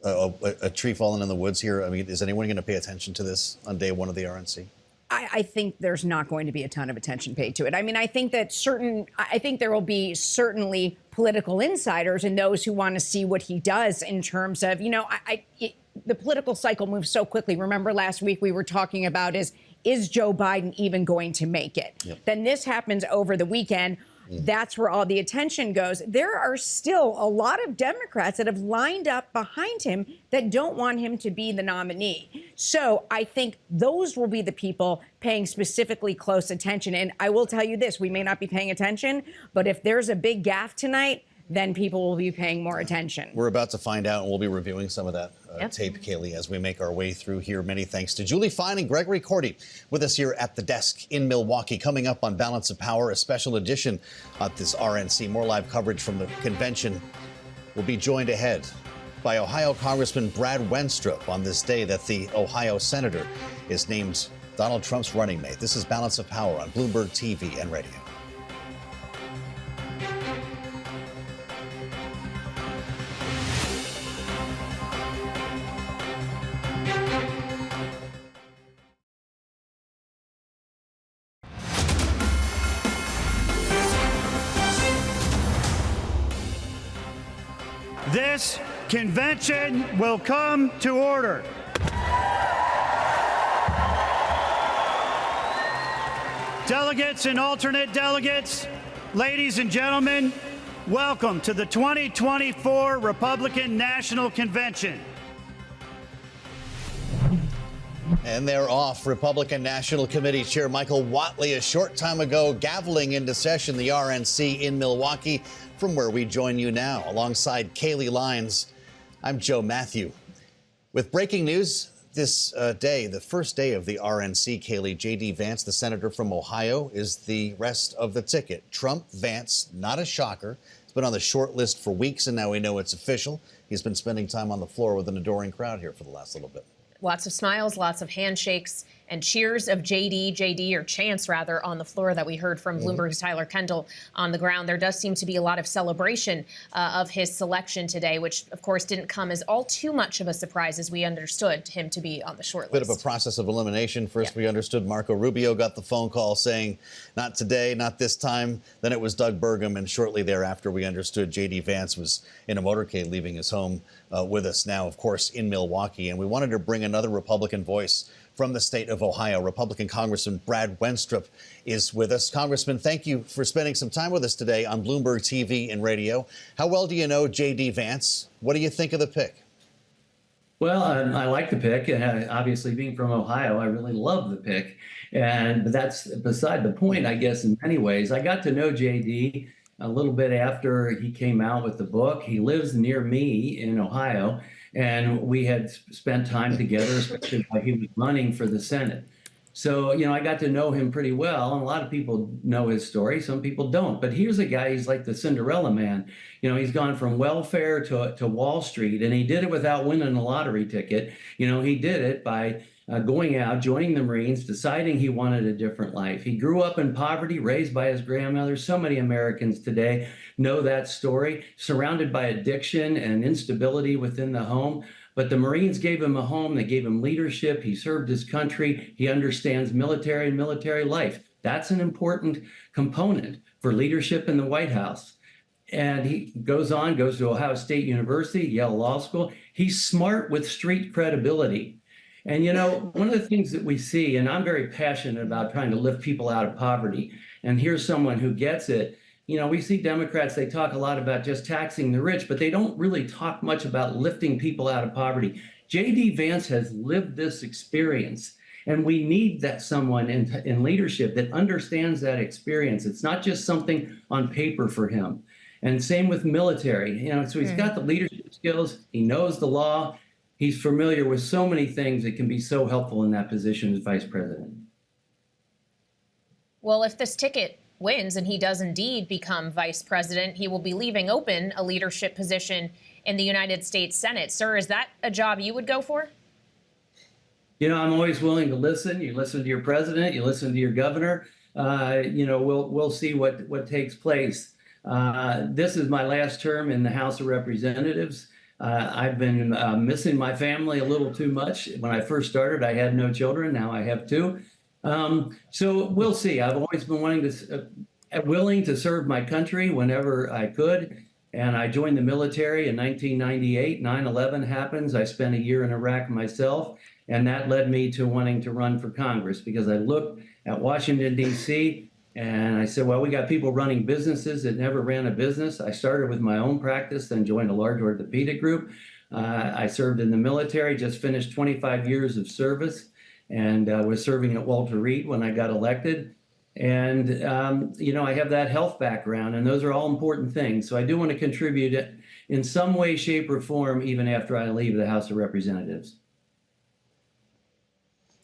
a tree falling in the woods here? I mean, is anyone going to pay attention to this on day one of the RNC? I think there's not going to be a ton of attention paid to it. I mean, I think there will be certainly political insiders and those who want to see what he does in terms of, the political cycle moves so quickly. Remember last week we were talking about is Joe Biden even going to make it? Yep. Then this happens over the weekend. That's where all the attention goes. There are still a lot of Democrats that have lined up behind him that don't want him to be the nominee. So I think those will be the people paying specifically close attention. And I will tell you this, we may not be paying attention, but if there's a big gaffe tonight, then people will be paying more attention. We're about to find out, and we'll be reviewing some of that tape, Kaylee, as we make our way through here. Many thanks to Julie Fine and Gregory Cordy with us here at the desk in Milwaukee. Coming up on Balance of Power, a special edition of this RNC. More live coverage from the convention. We'll be joined ahead by Ohio Congressman Brad Wenstrup on this day that the Ohio senator is named Donald Trump's running mate. This is Balance of Power on Bloomberg TV and radio. This convention will come to order. Delegates and alternate delegates, ladies and gentlemen, welcome to the 2024 Republican National Convention. And they're off. Republican National Committee Chair Michael Whatley a short time ago gaveling into session the RNC in Milwaukee, from where we join you now. Alongside Kaylee Lines, I'm Joe Matthew. With breaking news this day, the first day of the RNC, Kaylee, JD Vance, the senator from Ohio, is the rest of the ticket. Trump, Vance, not a shocker. It's been on the short list for weeks, and now we know it's official. He's been spending time on the floor with an adoring crowd here for the last little bit. Lots of smiles, lots of handshakes, and cheers of JD, or chants rather, on the floor that we heard from Bloomberg's Tyler Kendall on the ground. There does seem to be a lot of celebration of his selection today, which, of course, didn't come as all too much of a surprise as we understood him to be on the short list. Bit of a process of elimination. First, we understood Marco Rubio got the phone call saying, not today, not this time. Then it was Doug Burgum, and shortly thereafter, we understood JD Vance was in a motorcade leaving his home with us now, of course, in Milwaukee. And we wanted to bring another Republican voice from the state of Ohio. Republican Congressman Brad Wenstrup is with us. Congressman, thank you for spending some time with us today on Bloomberg TV and radio. How well do you know J.D. Vance? What do you think of the pick? Well, I like the pick. Obviously, being from Ohio, I really love the pick. But that's beside the point, I guess, in many ways. I got to know J.D. a little bit after he came out with the book. He lives near me in Ohio. And we had spent time together, especially while he was running for the Senate. So, I got to know him pretty well. And a lot of people know his story. Some people don't. But here's a guy, he's like the Cinderella man. He's gone from welfare to Wall Street. And he did it without winning a lottery ticket. He did it by going out, joining the Marines, deciding he wanted a different life. He grew up in poverty, raised by his grandmother. So many Americans today know that story, surrounded by addiction and instability within the home. But the Marines gave him a home. They gave him leadership. He served his country. He understands military and military life. That's an important component for leadership in the White House. And he goes to Ohio State University, Yale Law School. He's smart with street credibility. And, one of the things that we see, and I'm very passionate about trying to lift people out of poverty, and here's someone who gets it. We see Democrats, they talk a lot about just taxing the rich, but they don't really talk much about lifting people out of poverty. J.D. Vance has lived this experience, and we need that someone in leadership that understands that experience. It's not just something on paper for him. And same with military. So he's got the leadership skills. He knows the law. He's familiar with so many things that can be so helpful in that position as vice president. Well, if this ticket wins and he does indeed become vice president, he will be leaving open a leadership position in the United States Senate. Sir, is that a job you would go for? You know, I'm always willing to listen. You listen to your president, you listen to your governor. You know, we'll see what takes place. This is my last term in the House of Representatives. I've been missing my family a little too much. When I first started, I had no children. Now I have two. So we'll see. I've always been willing to serve my country whenever I could. And I joined the military in 1998. 9/11 happens. I spent a year in Iraq myself. And that led me to wanting to run for Congress because I looked at Washington, D.C., and I said, well, we got people running businesses that never ran a business. I started with my own practice, then joined a large orthopedic group. I served in the military, just finished 25 years of service, and was serving at Walter Reed when I got elected. And, you know, I have that health background, and those are all important things. So I do want to contribute in some way, shape, or form, even after I leave the House of Representatives.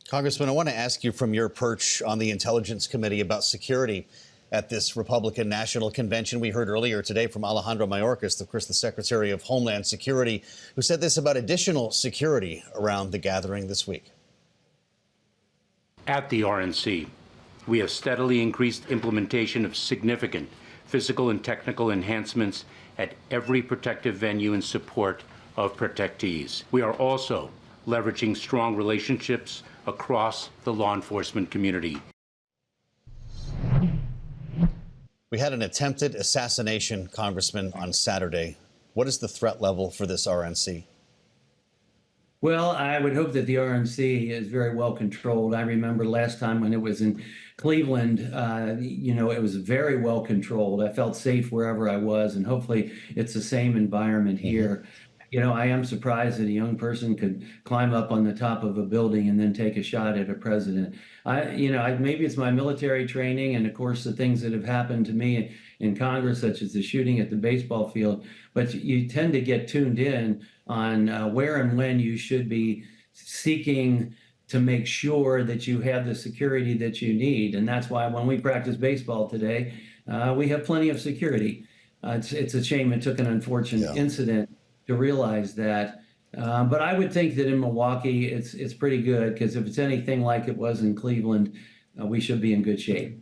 Congressman, I want to ask you from your perch on the Intelligence Committee about security at this Republican National Convention. We heard earlier today from Alejandro Mayorkas, of course, the Secretary of Homeland Security, who said this about additional security around the gathering this week. At the RNC, we have steadily increased implementation of significant physical and technical enhancements at every protective venue in support of protectees. We are also leveraging strong relationships across the law enforcement community. We had an attempted assassination, Congressman, on Saturday. What is the threat level for this RNC? Well, I would hope that the RNC is very well controlled. I remember last time when it was in Cleveland, you know, it was very well controlled. I felt safe wherever I was, and hopefully it's the same environment here. You know, I am surprised that a young person could climb up on the top of a building and then take a shot at a president. Maybe it's my military training and, of course, the things that have happened to me in Congress, such as the shooting at the baseball field. But you tend to get tuned in on where and when you should be seeking to make sure that you have the security that you need. And that's why when we practice baseball today, we have plenty of security. It's a shame it took an unfortunate incident to realize that. But I would think that in Milwaukee, it's pretty good, because if it's anything like it was in Cleveland, we should be in good shape.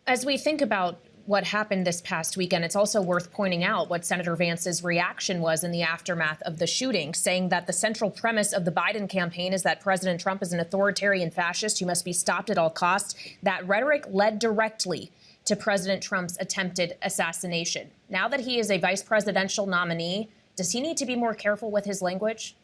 As we think about what happened this past weekend, it's also worth pointing out what Senator Vance's reaction was in the aftermath of the shooting, saying that the central premise of the Biden campaign is that President Trump is an authoritarian fascist who must be stopped at all costs. That rhetoric led directly to President Trump's attempted assassination. Now that he is a vice presidential nominee, does he need to be more careful with his language?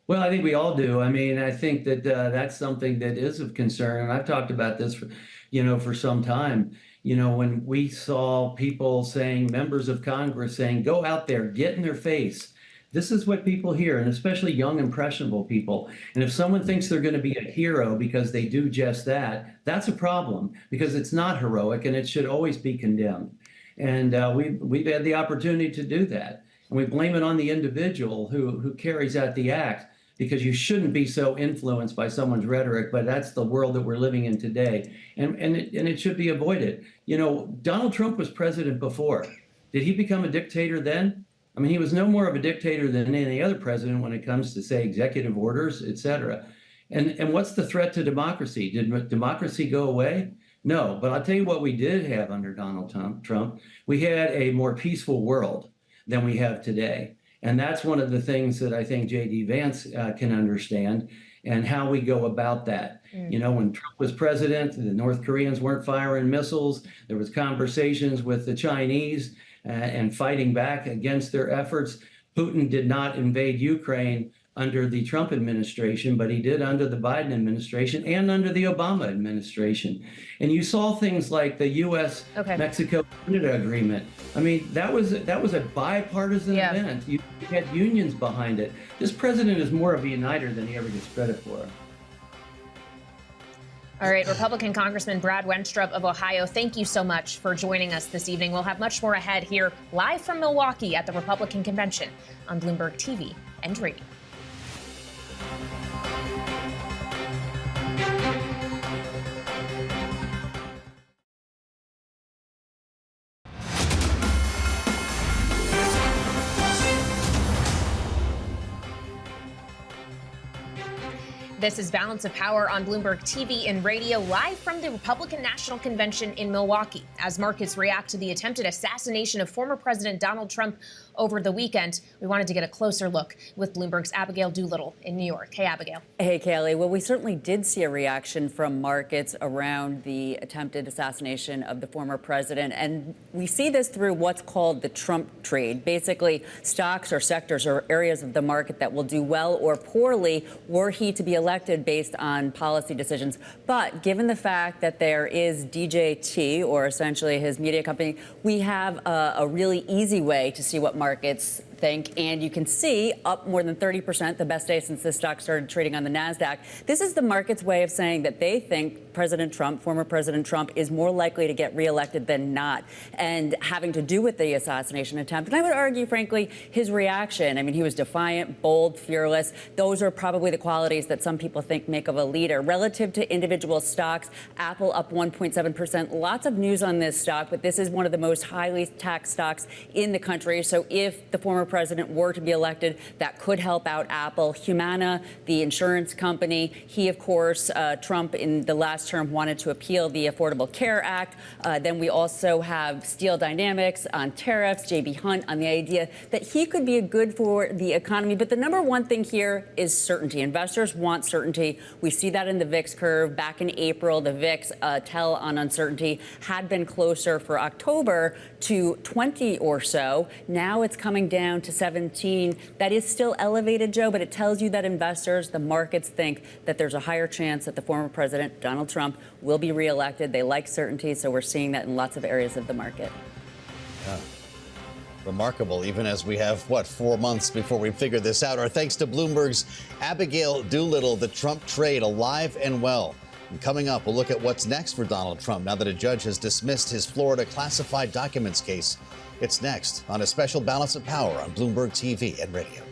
Well, I think we all do. I mean, I think that that's something that is of concern. And I've talked about this, for some time. You know, when we saw people saying, members of Congress saying, go out there, get in their face. This is what people hear, and especially young, impressionable people. And if someone thinks they're going to be a hero because they do just that, that's a problem, because it's not heroic and it should always be condemned. And we've had the opportunity to do that. And we blame it on the individual who carries out the act, because you shouldn't be so influenced by someone's rhetoric, but that's the world that we're living in today. And it should be avoided. You know, Donald Trump was president before. Did he become a dictator then? I mean, he was no more of a dictator than any other president when it comes to, say, executive orders, et cetera. And what's the threat to democracy? Did democracy go away? No, but I'll tell you what we did have under Donald Trump. We had a more peaceful world than we have today. And that's one of the things that I think JD Vance can understand, and how we go about that. You know, when Trump was president, the North Koreans weren't firing missiles. There was conversations with the Chinese and fighting back against their efforts. Putin did not invade Ukraine under the Trump administration, but he did under the Biden administration and under the Obama administration. And you saw things like the U.S.-Mexico-Canada agreement. I mean, that was a bipartisan event. You had unions behind it. This president is more of a uniter than he ever gets credit for. All right, Republican Congressman Brad Wenstrup of Ohio, thank you so much for joining us this evening. We'll have much more ahead here live from Milwaukee at the Republican Convention on Bloomberg TV and radio. This is Balance of Power on Bloomberg TV and radio, live from the Republican National Convention in Milwaukee. As markets react to the attempted assassination of former President Donald Trump over the weekend, we wanted to get a closer look with Bloomberg's Abigail Doolittle in New York. Hey, Abigail. Hey, Kaylee. Well, we certainly did see a reaction from markets around the attempted assassination of the former president. And we see this through what's called the Trump trade. Basically, stocks or sectors or areas of the market that will do well or poorly were he to be elected based on policy decisions. But given the fact that there is DJT, or essentially his media company, we have a really easy way to see what markets think, and you can see up more than 30%, the best day since this stock started trading on the NASDAQ. This is the market's way of saying that they think President Trump, former President Trump, is more likely to get reelected than not, and having to do with the assassination attempt. And I would argue, frankly, his reaction, I mean, he was defiant, bold, fearless. Those are probably the qualities that some people think make of a leader. Relative to individual stocks, Apple up 1.7%. Lots of news on this stock, but this is one of the most highly taxed stocks in the country. So if the former president were to be elected, that could help out Apple. Humana, the insurance company, he, of course, Trump in the last term wanted to appeal the Affordable Care Act. Then we also have Steel Dynamics on tariffs, J.B. Hunt on the idea that he could be good for the economy. But the number one thing here is certainty. Investors want certainty. We see that in the VIX curve. Back in April, the VIX tell on uncertainty had been closer for October to 20 or so. Now it's coming down to 17. That is still elevated, Joe, but it tells you that investors, the markets, think that there's a higher chance that the former president, Donald Trump, will be reelected. They like certainty, so we're seeing that in lots of areas of the market. Yeah. Remarkable, even as we have, 4 months before we figure this out. Our thanks to Bloomberg's Abigail Doolittle. The Trump trade alive and well. And coming up, we'll look at what's next for Donald Trump now that a judge has dismissed his Florida classified documents case. It's next on a special Balance of Power on Bloomberg TV and radio.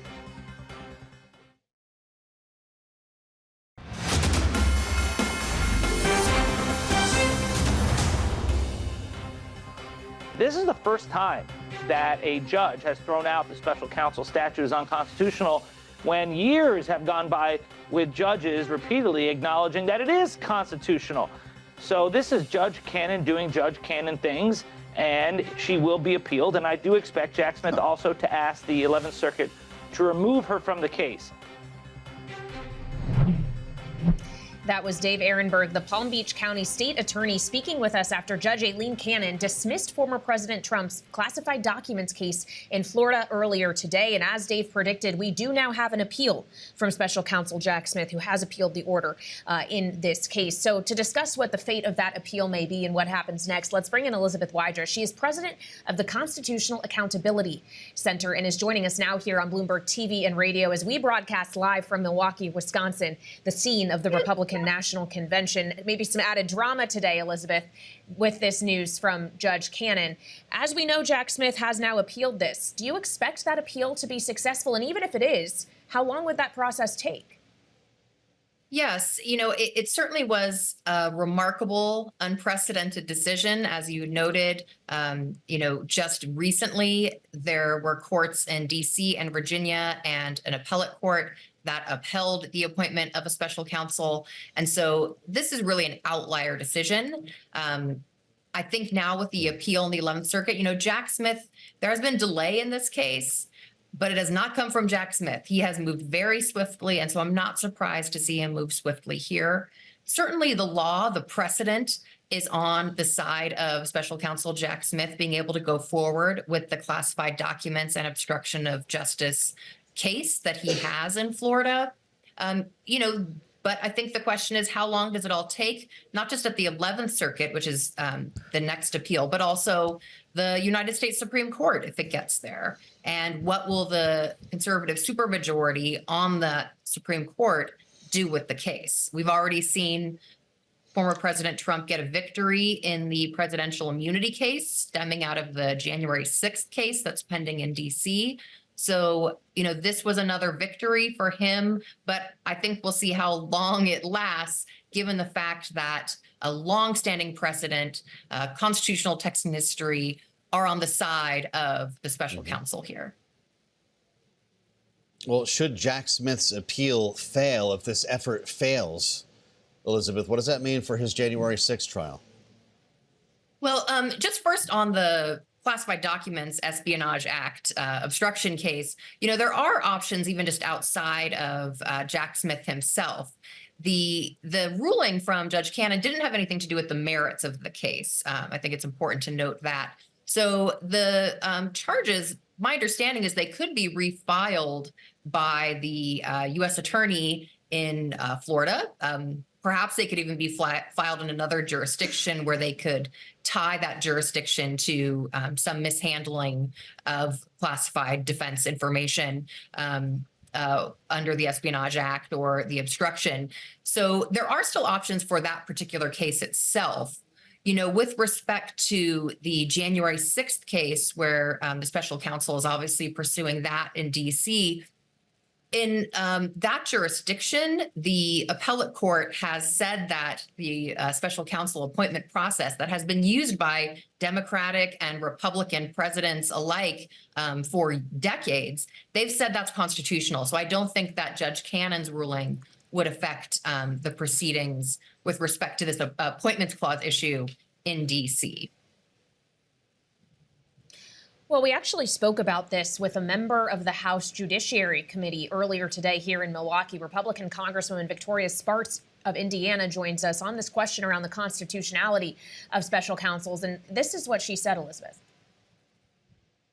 This is the first time that a judge has thrown out the special counsel statute as unconstitutional when years have gone by with judges repeatedly acknowledging that it is constitutional. So this is Judge Cannon doing Judge Cannon things, and she will be appealed. And I do expect Jack Smith also to ask the 11th Circuit to remove her from the case. That was Dave Ehrenberg, the Palm Beach County State Attorney, speaking with us after Judge Aileen Cannon dismissed former President Trump's classified documents case in Florida earlier today. And as Dave predicted, we do now have an appeal from Special Counsel Jack Smith, who has appealed the order in this case. So to discuss what the fate of that appeal may be and what happens next, let's bring in Elizabeth Wydra. She is president of the Constitutional Accountability Center and is joining us now here on Bloomberg TV and radio as we broadcast live from Milwaukee, Wisconsin, the scene of the Republican National Convention. Maybe some added drama today, Elizabeth, with this news from Judge Cannon. As we know, Jack Smith has now appealed this. Do you expect that appeal to be successful? And even if it is, how long would that process take? Yes, it certainly was a remarkable, unprecedented decision. As you noted, just recently, there were courts in D.C. and Virginia and an appellate court that upheld the appointment of a special counsel. And so this is really an outlier decision. I think now with the appeal in the 11th Circuit, Jack Smith, there has been delay in this case, but it has not come from Jack Smith. He has moved very swiftly, and so I'm not surprised to see him move swiftly here. Certainly the law, the precedent, is on the side of Special Counsel Jack Smith being able to go forward with the classified documents and obstruction of justice case that he has in Florida. But I think the question is, how long does it all take? Not just at the 11th Circuit, which is the next appeal, but also the United States Supreme Court, if it gets there. And what will the conservative supermajority on the Supreme Court do with the case? We've already seen former President Trump get a victory in the presidential immunity case stemming out of the January 6th case that's pending in D.C. So, this was another victory for him, but I think we'll see how long it lasts, given the fact that a longstanding precedent, constitutional text and history are on the side of the special counsel here. Well, should Jack Smith's appeal fail, if this effort fails, Elizabeth, what does that mean for his January 6th trial? Well, just first on the Classified Documents Espionage Act obstruction case, there are options even just outside of Jack Smith himself. The ruling from Judge Cannon didn't have anything to do with the merits of the case. I think it's important to note that. So the charges, my understanding is they could be refiled by the U.S. attorney in Florida. Perhaps they could even be filed in another jurisdiction where they could tie that jurisdiction to some mishandling of classified defense information under the Espionage Act or the obstruction. So there are still options for that particular case itself. With respect to the January 6th case, where the special counsel is obviously pursuing that in D.C., in that jurisdiction, the appellate court has said that the special counsel appointment process that has been used by Democratic and Republican presidents alike for decades, they've said that's constitutional. So I don't think that Judge Cannon's ruling would affect the proceedings with respect to this appointments clause issue in D.C. Well, we actually spoke about this with a member of the House Judiciary Committee earlier today here in Milwaukee. Republican Congresswoman Victoria Spartz of Indiana joins us on this question around the constitutionality of special counsels. And this is what she said, Elizabeth.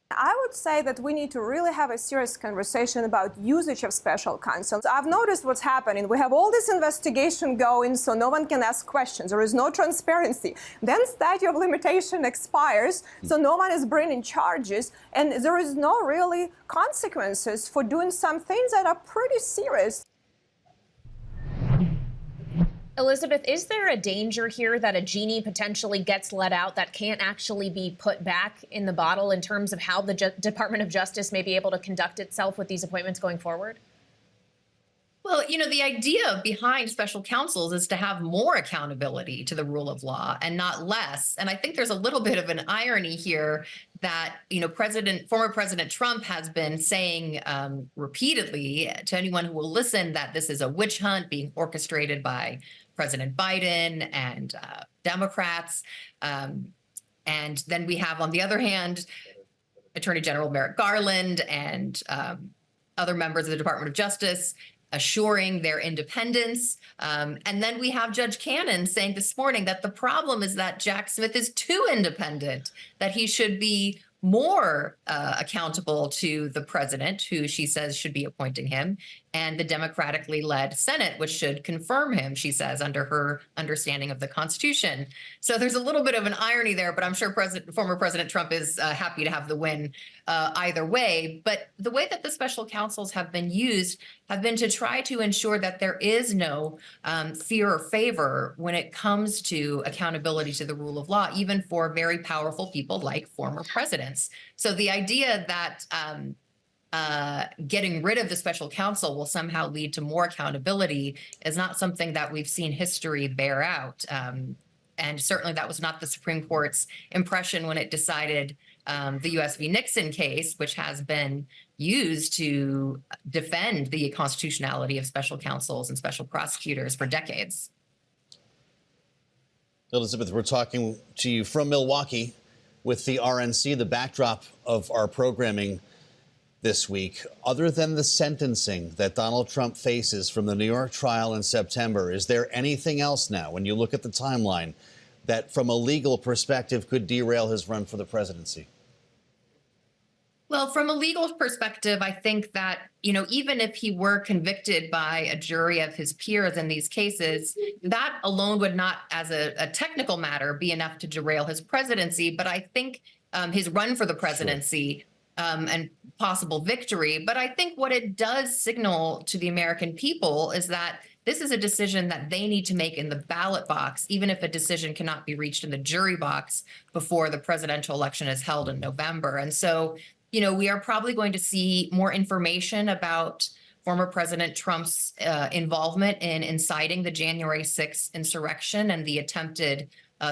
I would say that we need to really have a serious conversation about usage of special counsels. I've noticed what's happening. We have all this investigation going, so no one can ask questions. There is no transparency. Then statute of limitation expires, so no one is bringing charges, and there is no really consequences for doing some things that are pretty serious. Elizabeth, is there a danger here that a genie potentially gets let out that can't actually be put back in the bottle in terms of how the Department of Justice may be able to conduct itself with these appointments going forward? Well, the idea behind special counsels is to have more accountability to the rule of law and not less. And I think there's a little bit of an irony here that, former President Trump has been saying repeatedly to anyone who will listen that this is a witch hunt being orchestrated by President Biden and Democrats. And then we have, on the other hand, Attorney General Merrick Garland and other members of the Department of Justice assuring their independence. And then we have Judge Cannon saying this morning that the problem is that Jack Smith is too independent, that he should be more accountable to the president, who she says should be appointing him, and the democratically led Senate, which should confirm him, she says, under her understanding of the Constitution. So there's a little bit of an irony there, but I'm sure former President Trump is happy to have the win either way. But the way that the special counsels have been used have been to try to ensure that there is no fear or favor when it comes to accountability to the rule of law, even for very powerful people like former presidents. So the idea that getting rid of the special counsel will somehow lead to more accountability is not something that we've seen history bear out. And certainly that was not the Supreme Court's impression when it decided the U.S. v. Nixon case, which has been used to defend the constitutionality of special counsels and special prosecutors for decades. Elizabeth, we're talking to you from Milwaukee with the RNC, the backdrop of our programming this week. Other than the sentencing that Donald Trump faces from the New York trial in September, is there anything else now, when you look at the timeline, that from a legal perspective could derail his run for the presidency? Well, from a legal perspective, I think that, even if he were convicted by a jury of his peers in these cases, that alone would not, as a technical matter, be enough to derail his presidency. But I think his run for the presidency and possible victory. But I think what it does signal to the American people is that this is a decision that they need to make in the ballot box, even if a decision cannot be reached in the jury box before the presidential election is held in November. And so, we are probably going to see more information about former President Trump's involvement in inciting the January 6th insurrection and the attempted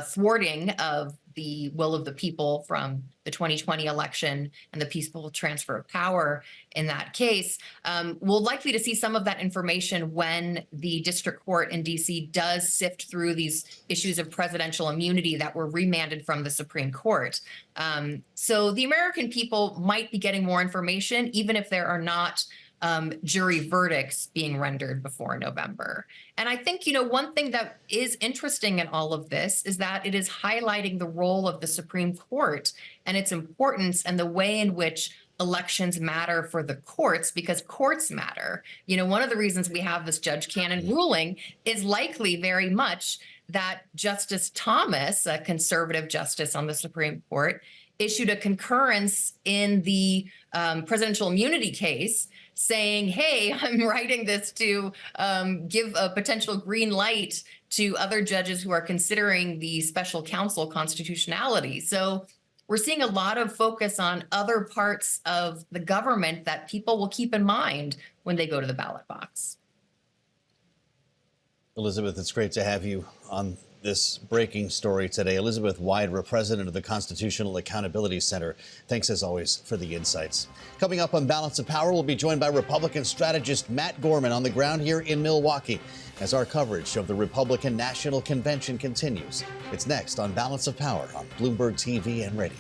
thwarting of the will of the people from the 2020 election and the peaceful transfer of power in that case. We're likely to see some of that information when the district court in DC does sift through these issues of presidential immunity that were remanded from the Supreme Court. So the American people might be getting more information, even if there are not jury verdicts being rendered before November. And I think, one thing that is interesting in all of this is that it is highlighting the role of the Supreme Court and its importance and the way in which elections matter for the courts, because courts matter. One of the reasons we have this Judge Cannon ruling is likely very much that Justice Thomas, a conservative justice on the Supreme Court, issued a concurrence in the presidential immunity case saying, hey, I'm writing this to give a potential green light to other judges who are considering the special counsel constitutionality. So we're seeing a lot of focus on other parts of the government that people will keep in mind when they go to the ballot box. Elizabeth, it's great to have you on this breaking story today. Elizabeth Wydra, president of the Constitutional Accountability Center. Thanks, as always, for the insights. Coming up on Balance of Power, we'll be joined by Republican strategist Matt Gorman on the ground here in Milwaukee as our coverage of the Republican National Convention continues. It's next on Balance of Power on Bloomberg TV and radio.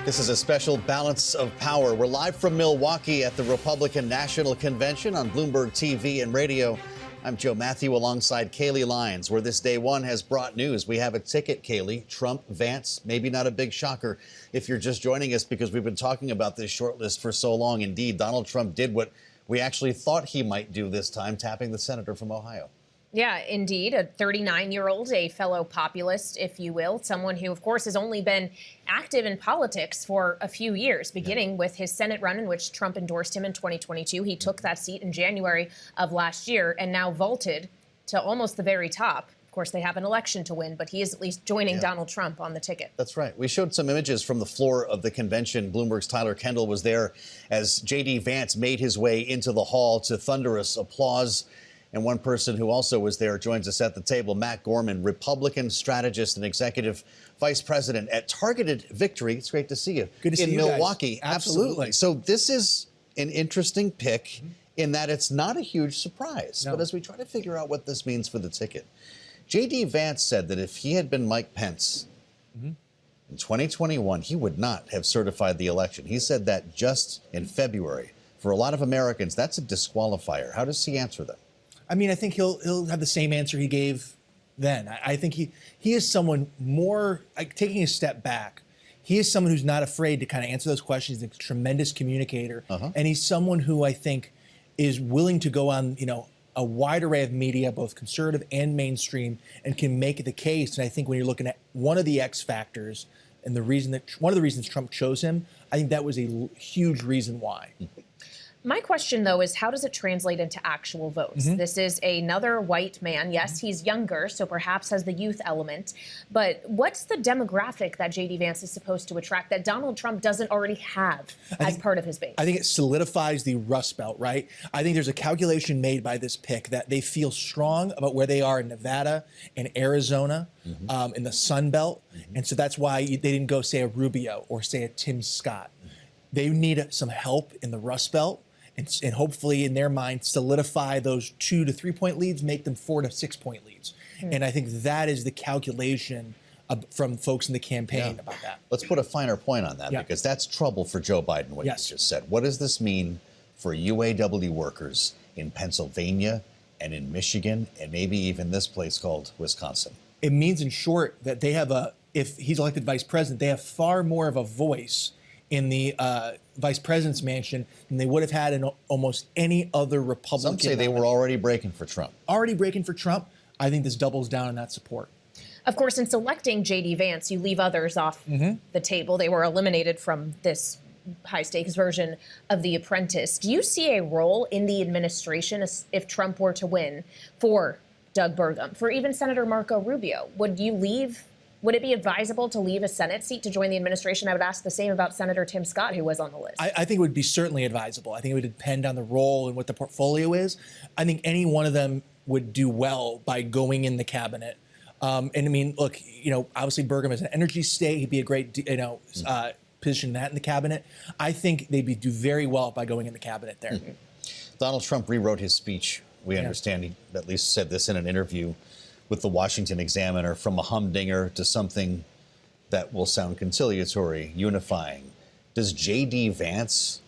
This is a special Balance of Power. We're live from Milwaukee at the Republican National Convention on Bloomberg TV and radio. I'm Joe Matthew alongside Kaylee Lyons, where this day one has brought news. We have a ticket, Kaylee. Trump, Vance, maybe not a big shocker if you're just joining us because we've been talking about this shortlist for so long. Indeed, Donald Trump did what we actually thought he might do this time, tapping the senator from Ohio. Yeah, indeed. A 39-year-old, a fellow populist, if you will, someone who, of course, has only been active in politics for a few years, beginning with his Senate run in which Trump endorsed him in 2022. He took that seat in January of last year and now vaulted to almost the very top. Of course, they have an election to win, but he is at least joining Donald Trump on the ticket. That's right. We showed some images from the floor of the convention. Bloomberg's Tyler Kendall was there as JD Vance made his way into the hall to thunderous applause. And one person who also was there joins us at the table, Matt Gorman, Republican strategist and executive vice president at Targeted Victory. It's great to see you. Good to see you in Milwaukee. Guys. Absolutely. So this is an interesting pick in that it's not a huge surprise. No. But as we try to figure out what this means for the ticket, JD Vance said that if he had been Mike Pence in 2021, he would not have certified the election. He said that just in February. For a lot of Americans, that's a disqualifier. How does he answer them? I mean, I think he'll have the same answer he gave then. I think he is someone more, like, taking a step back. He is someone who's not afraid to kind of answer those questions. He's a tremendous communicator. And he's someone who I think is willing to go on, a wide array of media, both conservative and mainstream, and can make the case. And I think when you're looking at one of the X factors and one of the reasons Trump chose him, I think that was a huge reason why. My question, though, is how does it translate into actual votes? This is another white man. Yes, he's younger, so perhaps has the youth element. But what's the demographic that JD Vance is supposed to attract that Donald Trump doesn't already have as part of his base? I think it solidifies the Rust Belt, right? I think there's a calculation made by this pick that they feel strong about where they are in Nevada and Arizona, in the Sun Belt. And so that's why they didn't go, say, a Rubio or, say, a Tim Scott. They need some help in the Rust Belt. And hopefully, in their mind, solidify those 2 to 3 point leads, make them 4 to 6 point leads. And I think that is the calculation from folks in the campaign about that. Let's put a finer point on that because that's trouble for Joe Biden, what you just said. What does this mean for UAW workers in Pennsylvania and in Michigan and maybe even this place called Wisconsin? It means, in short, that they have if he's elected vice president, they have far more of a voice in the vice president's mansion than they would have had in almost any other Republican. Some say they were already breaking for Trump. Already breaking for Trump. I think this doubles down on that support. Of course, in selecting JD Vance, you leave others off the table. They were eliminated from this high-stakes version of The Apprentice. Do you see a role in the administration if Trump were to win for Doug Burgum, for even Senator Marco Rubio. Would it be advisable to leave a Senate seat to join the administration? I would ask the same about Senator Tim Scott, who was on the list. I think it would be certainly advisable. I think it would depend on the role and what the portfolio is. I think any one of them would do well by going in the cabinet. And I mean, look, obviously Burgum is an energy state. He'd be a great, position that in the cabinet. I think they'd do very well by going in the cabinet there. Mm-hmm. Donald Trump rewrote his speech. We understand he at least said this in an interview with the Washington Examiner, from a humdinger to something that will sound conciliatory, unifying. Does JD Vance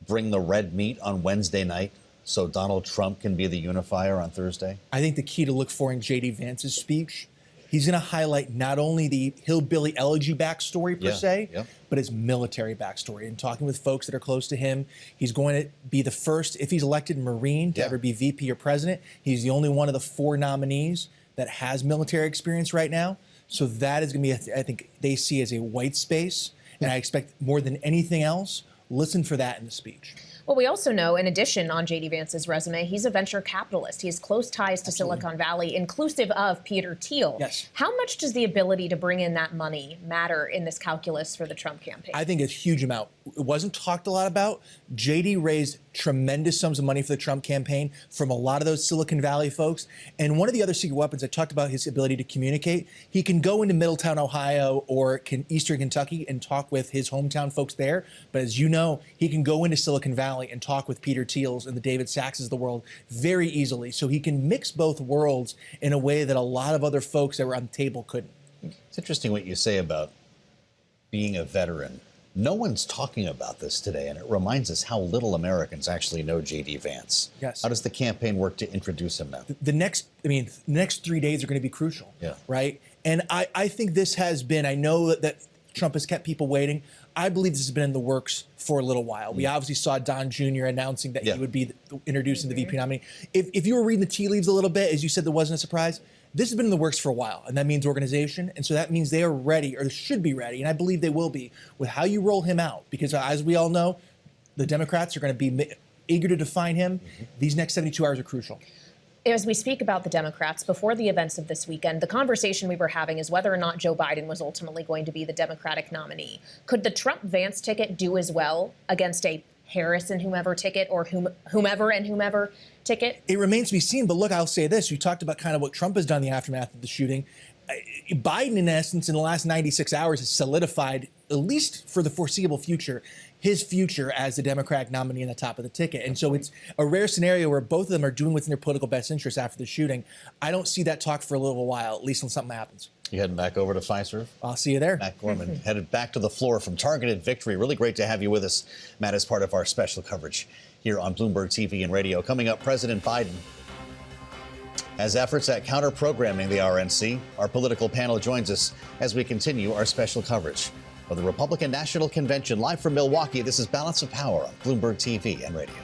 bring the red meat on Wednesday night so Donald Trump can be the unifier on Thursday? I think the key to look for in JD Vance's speech, he's going to highlight not only the hillbilly elegy backstory per se, but his military backstory. And talking with folks that are close to him, he's going to be the first, if he's elected Marine, to ever be VP or president. He's the only one of the 4 nominees that has military experience right now. So that is going to be, I think they see as a white space. And I expect more than anything else, listen for that in the speech. Well, we also know, in addition, on JD Vance's resume, he's a venture capitalist. He has close ties to Silicon Valley, inclusive of Peter Thiel. Yes. How much does the ability to bring in that money matter in this calculus for the Trump campaign? I think a huge amount. It wasn't talked a lot about. JD raised tremendous sums of money for the Trump campaign from a lot of those Silicon Valley folks. And one of the other secret weapons, I talked about his ability to communicate. He can go into Middletown, Ohio, or Eastern Kentucky and talk with his hometown folks there. But as you know, he can go into Silicon Valley and talk with Peter Thiel's and the David Saxes of the world very easily. So he can mix both worlds in a way that a lot of other folks that were on the table couldn't. It's interesting what you say about being a veteran. No one's talking about this today, and it reminds us how little Americans actually know JD Vance. Yes. How does the campaign work to introduce him now? The next 3 days are going to be crucial. Right? And I think this has been, I know that Trump has kept people waiting. I believe this has been in the works for a little while. We obviously saw Don Jr. announcing that he would be introducing the VP nominee. If you were reading the tea leaves a little bit, as you said, there wasn't a surprise. This has been in the works for a while, and that means organization. And so that means they are ready, or should be ready, and I believe they will be, with how you roll him out. Because as we all know, the Democrats are going to be eager to define him. These next 72 hours are crucial. As we speak about the Democrats, before the events of this weekend, the conversation we were having is whether or not Joe Biden was ultimately going to be the Democratic nominee. Could the Trump-Vance ticket do as well against a Harris and whomever ticket, or whomever and whomever ticket? It remains to be seen. But look, I'll say this. You talked about kind of what Trump has done in the aftermath of the shooting. Biden, in essence, in the last 96 hours has solidified, at least for the foreseeable future, his future as the Democratic nominee in the top of the ticket. And so it's a rare scenario where both of them are doing what's in their political best interest after the shooting. I don't see that talk for a little while, at least until something happens. You heading back over to Fiserv? I'll see you there. Matt Gorman headed back to the floor from Targeted Victory. Really great to have you with us, Matt, as part of our special coverage here on Bloomberg TV and radio. Coming up, President Biden has efforts at counter-programming the RNC. Our political panel joins us as we continue our special coverage of the Republican National Convention. Live from Milwaukee, this is Balance of Power on Bloomberg TV and radio.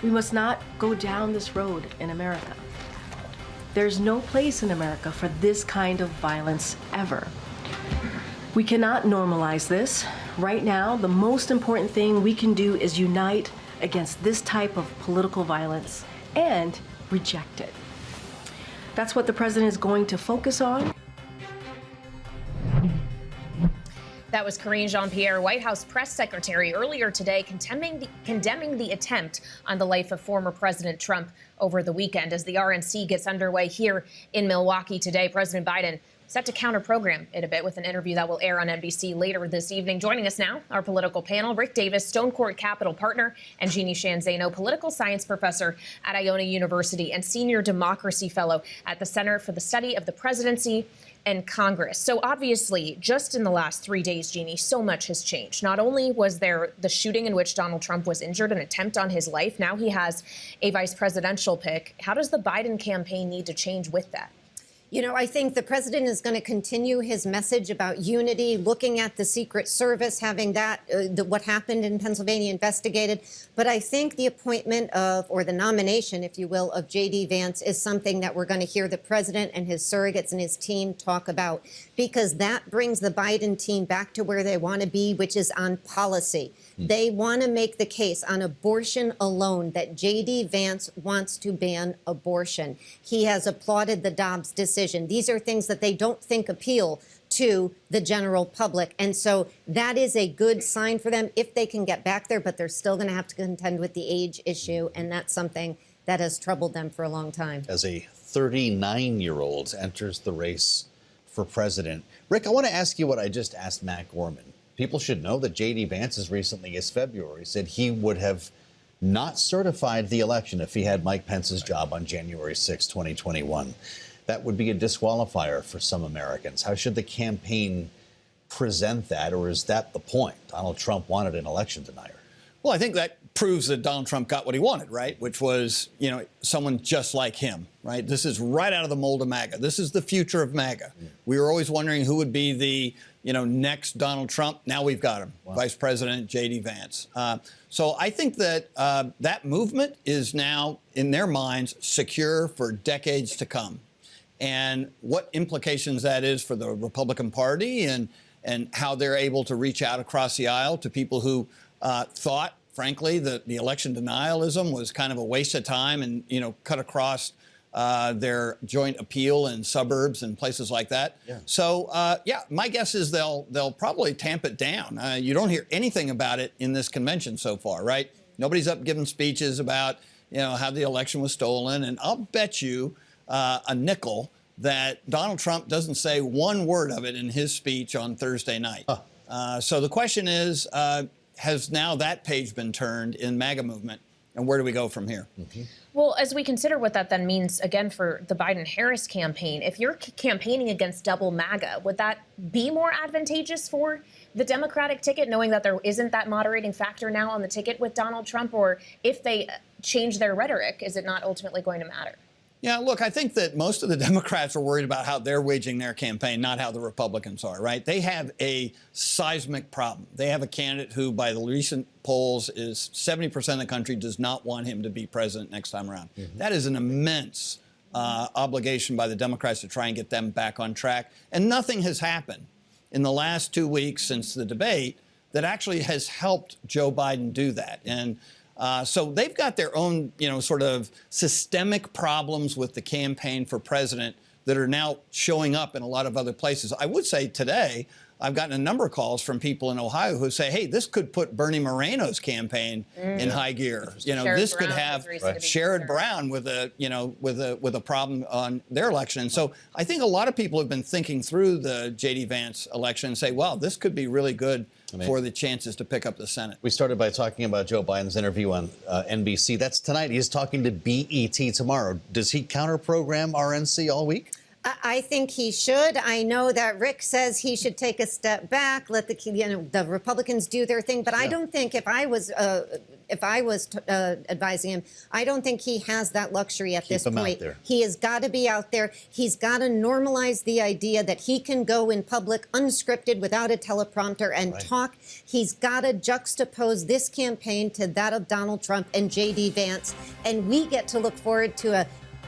We must not go down this road in America. There's no place in America for this kind of violence ever. We cannot normalize this. Right now, the most important thing we can do is unite against this type of political violence and reject it. That's what the president is going to focus on. That was Karine Jean-Pierre, White House press secretary, earlier today condemning the attempt on the life of former President Trump over the weekend. As the RNC gets underway here in Milwaukee today, President Biden set to counter-program it a bit with an interview that will air on NBC later this evening. Joining us now, our political panel, Rick Davis, Stonecourt Capital partner, and Jeanne Zaino, political science professor at Iona University and senior democracy fellow at the Center for the Study of the Presidency and Congress. So obviously, just in the last 3 days, Jeanne, so much has changed. Not only was there the shooting in which Donald Trump was injured, an attempt on his life, now he has a vice presidential pick. How does the Biden campaign need to change with that? You know, I think the president is going to continue his message about unity, looking at the Secret Service, having that, what happened in Pennsylvania investigated. But I think the appointment of, or the nomination, if you will, of JD Vance is something that we're going to hear the president and his surrogates and his team talk about, because that brings the Biden team back to where they want to be, which is on policy. They want to make the case on abortion alone that JD Vance wants to ban abortion. He has applauded the Dobbs decision. These are things that they don't think appeal to the general public. And so that is a good sign for them if they can get back there, but they're still going to have to contend with the age issue. And that's something that has troubled them for a long time. As a 39-year-old enters the race for president. Rick, I want to ask you what I just asked Matt Gorman. People should know that J.D. Vance, as recently as February, said he would have not certified the election if he had Mike Pence's job on January 6, 2021. That would be a disqualifier for some Americans. How should the campaign present that, or is that the point? Donald Trump wanted an election denier. Well, I think that proves that Donald Trump got what he wanted, right? Which was, you know, someone just like him, right? This is right out of the mold of MAGA. This is the future of MAGA. We were always wondering who would be the, you know, next Donald Trump. Now we've got him, Vice President J.D. Vance. So I think that that movement is now, in their minds, secure for decades to come. And what implications that is for the Republican Party and how they're able to reach out across the aisle to people who thought, frankly, that the election denialism was kind of a waste of time and, you know, cut across their joint appeal in suburbs and places like that. So, yeah, my guess is they'll probably tamp it down. You don't hear anything about it in this convention so far, right? Nobody's up giving speeches about, you know, how the election was stolen. And I'll bet you a nickel that Donald Trump doesn't say one word of it in his speech on Thursday night. So the question is, has now that page been turned in MAGA movement, and where do we go from here? Well, as we consider what that then means, again, for the Biden-Harris campaign, if you're campaigning against double MAGA, would that be more advantageous for the Democratic ticket, knowing that there isn't that moderating factor now on the ticket with Donald Trump? Or if they change their rhetoric, is it not ultimately going to matter? Yeah, look, I think that most of the Democrats are worried about how they're waging their campaign, not how the Republicans are, right? They have a seismic problem. They have a candidate who, by the recent polls, is 70% of the country does not want him to be president next time around. That is an immense obligation by the Democrats to try and get them back on track. And nothing has happened in the last 2 weeks since the debate that actually has helped Joe Biden do that. And so they've got their own, you know, sort of systemic problems with the campaign for president that are now showing up in a lot of other places. I would say today, I've gotten a number of calls from people in Ohio who say, hey, this could put Bernie Moreno's campaign in high gear. You know, this could have Sherrod Brown with a, you know, with a problem on their election. So I think a lot of people have been thinking through the J.D. Vance election and say, wow, this could be really good for the chances to pick up the Senate. We started by talking about Joe Biden's interview on NBC. That's tonight. He's talking to BET tomorrow. Does he counter-program RNC all week? I think he should. I know that Rick says he should take a step back, let the Republicans do their thing. But I don't think if I was advising him, I don't think he has that luxury at this point. He has got to be out there. He's got to normalize the idea that he can go in public unscripted without a teleprompter and talk. He's got to juxtapose this campaign to that of Donald Trump and J.D. Vance. And we get to look forward to a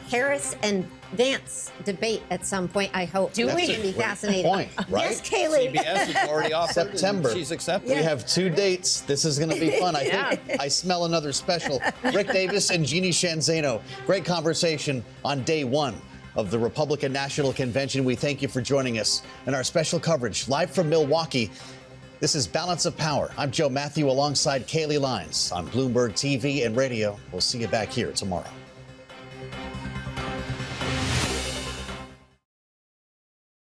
Harris and Vance debate at some point, I hope. That's going to be fascinating. Point, right? Yes, Kaylee. CBS is already offered. September. She's accepted. We have 2 dates. This is going to be fun. I think I smell another special. Rick Davis and Jeanne Zaino. Great conversation on day 1 of the Republican National Convention. We thank you for joining us in our special coverage live from Milwaukee. This is Balance of Power. I'm Joe Matthew alongside Kaylee Lines on Bloomberg TV and radio. We'll see you back here tomorrow.